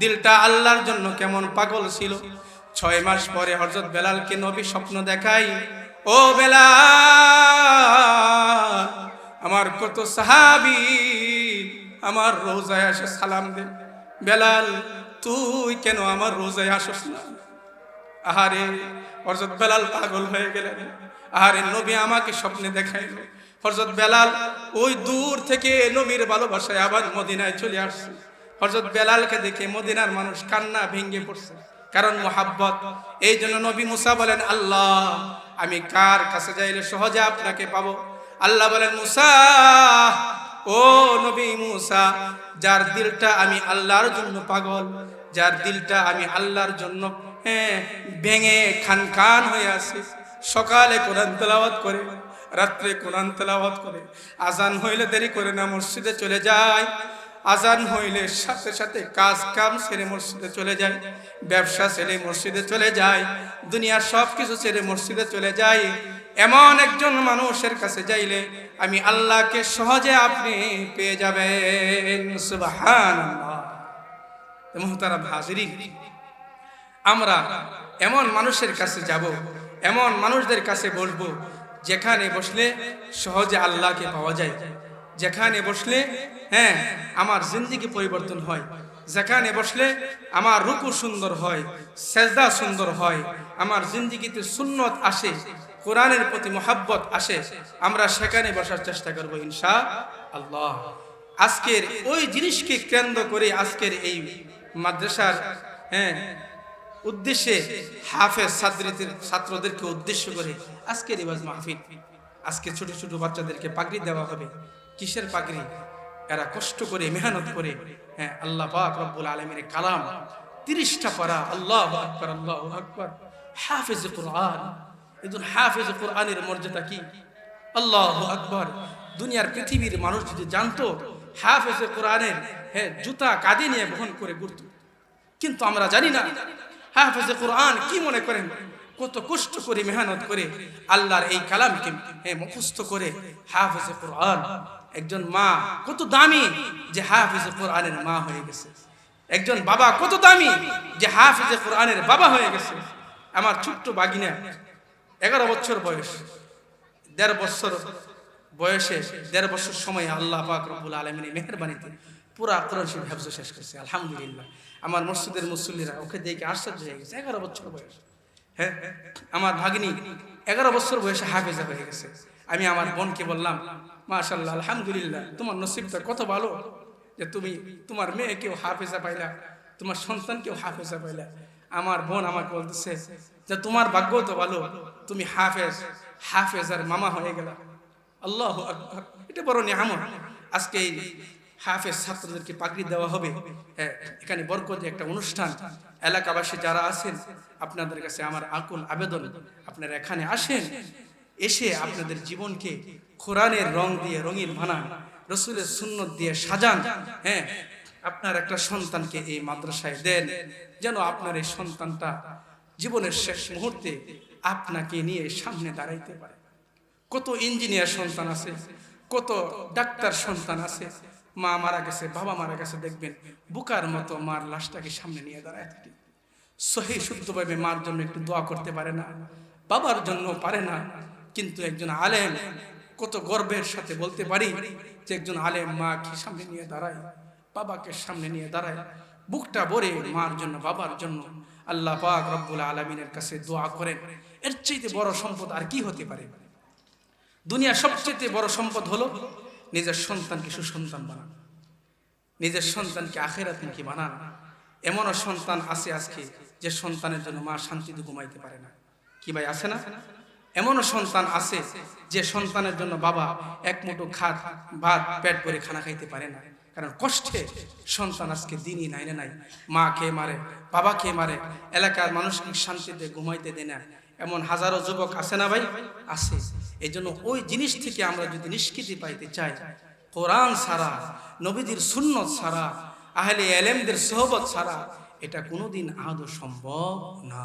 দিলটা আল্লাহর জন্য কেমন পাগল ছিল। 6 মাস পরে হযরত বেলালকে নবী স্বপ্ন দেখাই, ও বেলাল, আমার কত সাহাবী আমার রোজায় এসে সালাম দে। বেলাল, তুই কেন আমার রোজায় আসস না? আহারে হযরত বেলাল পাগল হয়ে গেলেন। আহারে নবী আমাকে স্বপ্নে দেখাইল। হযরত বেলাল ওই দূর থেকে নবীর ভালোবাসায় আবার মদিনায় চলে আসছে। হযরত বেলালকে দেখে মদিনার মানুষ কান্না ভেঙে পড়ছে, কারণ মুহাব্বত। এই জন্য নবী মুসা বলেন, আল্লাহ, আমি কার কাছে যাইলে সহজে আপনাকে পাবো? আল্লাহ বলেন, মুসা, ও নবী মুসা, যার দিলটা আমি আল্লাহর জন্য পাগল, যার দিলটা আমি আল্লাহর জন্য ভেঙে খান খান হয়ে আছে, সকালে কোরআন তেলাওয়াত করে, রাত্রে কোরআন তেলাওয়াত করে, আজান হইলে দেরি করে না মসজিদে চলে যায়, আজান হইলে সাথে সাথে কাজ কাম ছেড়ে মসজিদে চলে যায়, ব্যবসা ছেড়ে মসজিদে চলে যায়, দুনিয়ার সব কিছু ছেড়ে মসজিদে চলে যায়। এমন একজন মানুষের কাছে যাইলে আমি আল্লাহকে সহজে আপনি পেয়ে যাবেন। সুবহানাল্লাহ। মুহতারাম হাজিরিন, আমরা এমন মানুষের কাছে যাব, এমন মানুষদের কাছে বসবো যেখানে বসলে সহজে আল্লাহকে পাওয়া যায়, যেখানে বসলে আমার জিন্দেগি পরিবর্তন হয়, যেখানে বসলে আমার রুকু সুন্দর হয়, সেজদা সুন্দর হয়, আমার জিন্দেগিতে সুন্নত আসে, কোরআনের প্রতি মোহাব্বত আসে, আমরা সেখানে বসার চেষ্টা করব ইনশাআল্লাহ। আজকের ওই জিনিসকে কেন্দ্র করে আজকের এই মাদ্রাসার উদ্দেশ্যে হাফেজ ছাত্রদেরকে উদ্দেশ্য করে আজকের রিবাজ মাহফিল। আজকে ছোট ছোট বাচ্চাদেরকে পাগড়ি দেওয়া হবে। কিসের পাগড়ি? এরা কষ্ট করে মেহনত করে আল্লাহ পাক রব্বুল আলামিনের কালাম 30টা পারা, আল্লাহু আকবার, আল্লাহু আকবার, হাফেজ কুরআন। একজন হাফেজ কুরআনের মর্যাদা কি! আল্লাহু আকবার। দুনিয়ার পৃথিবীর মানুষ যদি জানতো হাফেজ কুরআনের জুতা কাঁধে নিয়ে বহন করে ঘুরত, কিন্তু আমরা জানি না। হাফেজে কুরআন কি মনে করেন? কত কষ্ট করে মেহনত করে আল্লাহর এই কালামকে মুখস্থ করে হাফেজে কুরআন। একজন মা কত দামি যে হাফেজে কুরআনের মা হয়ে গেছে। একজন বাবা কত দামি যে হাফেজে কুরআনের বাবা হয়ে গেছে। আমার ছোট্ট বাগিনা 11 বছর বয়স, 1.5 বছর বয়সে 1.5 বছর সময় আল্লাহ পাক রব্বুল আলামিনের মেহেরবানিতে পুরা কোরআন শরীফ হিফজ শেষ করছে, আলহামদুলিল্লাহ। আমার মসজিদের মুসল্লিরা ওকে দেখে আশ্চর্য হয়ে গেছে। 11 বছর বয়স। আমার ভাগিনী 11 বছর বয়সে হাফেজা হয়ে গেছে। আমি আমার বোনকে বললাম, মাশাআল্লাহ, আলহামদুলিল্লাহ, তোমার নসিবটা কত ভালো যে তুমি তোমার মেয়েকেও হাফেজা পাইলা, তোমার সন্তানকেও হাফেজা পাইলা। আমার বোন আমাকে বলতেছে যে তোমার ভাগ্য তো ভালো, তুমি হাফেজার মামা হয়ে গেলা। আল্লাহু আকবার। এটা বড় নিয়ামত। আজকে এই হাফেজ ছাত্রদেরকে পাগড়ি দেওয়া হবে। এখানে বরকতে একটা অনুষ্ঠান। এলাকাবাসী যারা আছেন, আপনাদের কাছে আমার আকুল আবেদন, আপনারা এখানে আসেন, এসে আপনাদের জীবনকে কোরআনের রং দিয়ে রঙিন বানান, রসুলের সুন্নত দিয়ে সাজান। আপনার একটা সন্তানকে এই মাদ্রাসায় দেন, যেন আপনার এই সন্তানটা জীবনের শেষ মুহূর্তে আপনাকে নিয়ে সামনে দাঁড়াইতে পারে। কত ইঞ্জিনিয়ার সন্তান আছে, কত ডাক্তার সন্তান আছে, মা মারা গেছে, বাবা মারা গেছে, দেখবেন বুকার মতো মার লাশটাকে সামনে নিয়ে দাঁড়ায় থাকে। সহি শুদ্ধভাবে মার জন্য একটু দোয়া করতে পারে না, বাবার জন্য পারে না। কিন্তু একজন আলেম কত গর্বের সাথে বলতে পারি যে একজন আলেম মাকে সামনে নিয়ে দাঁড়ায়, বাবাকে সামনে নিয়ে দাঁড়ায়, বুকটা ভরে মার জন্য, বাবার জন্য আল্লাহ পাক রব্বুল আলামিনের কাছে দোয়া করেন। এর চাইতে বড় সম্পদ আর কি হতে পারে? দুনিয়ার সবচেয়ে বড় সম্পদ হলো নিজের সন্তানকে সুসন্তান বানান, নিজের সন্তানকে আখিরাতমুখী বানান। এমনও সন্তান আছে আজকে যে সন্তানের জন্য মা শান্তিতে ঘুমাইতে পারে না। কি ভাই, আছে না? এমনও সন্তান আছে যে সন্তানের জন্য বাবা এক মুঠো ভাত পেট ভরে খানা খাইতে পারে না। কারণ কষ্টে সন্তান আজকে দিনই নাই না নাই, মা কে মারে, বাবা কে মারে, এলাকার মানুষকে শান্তিতে ঘুমাইতে দেয় না, এমন হাজারো যুবক আছে না ভাই? আছে। এই জন্য ওই জিনিস থেকে আমরা যদি নিষ্কৃতি পাইতে চাই, কোরআন ছাড়া, নবীদের সুন্নত ছাড়া, আহলে এলেমদের সোহবত ছাড়া এটা কোনোদিন আদৌ সম্ভব না।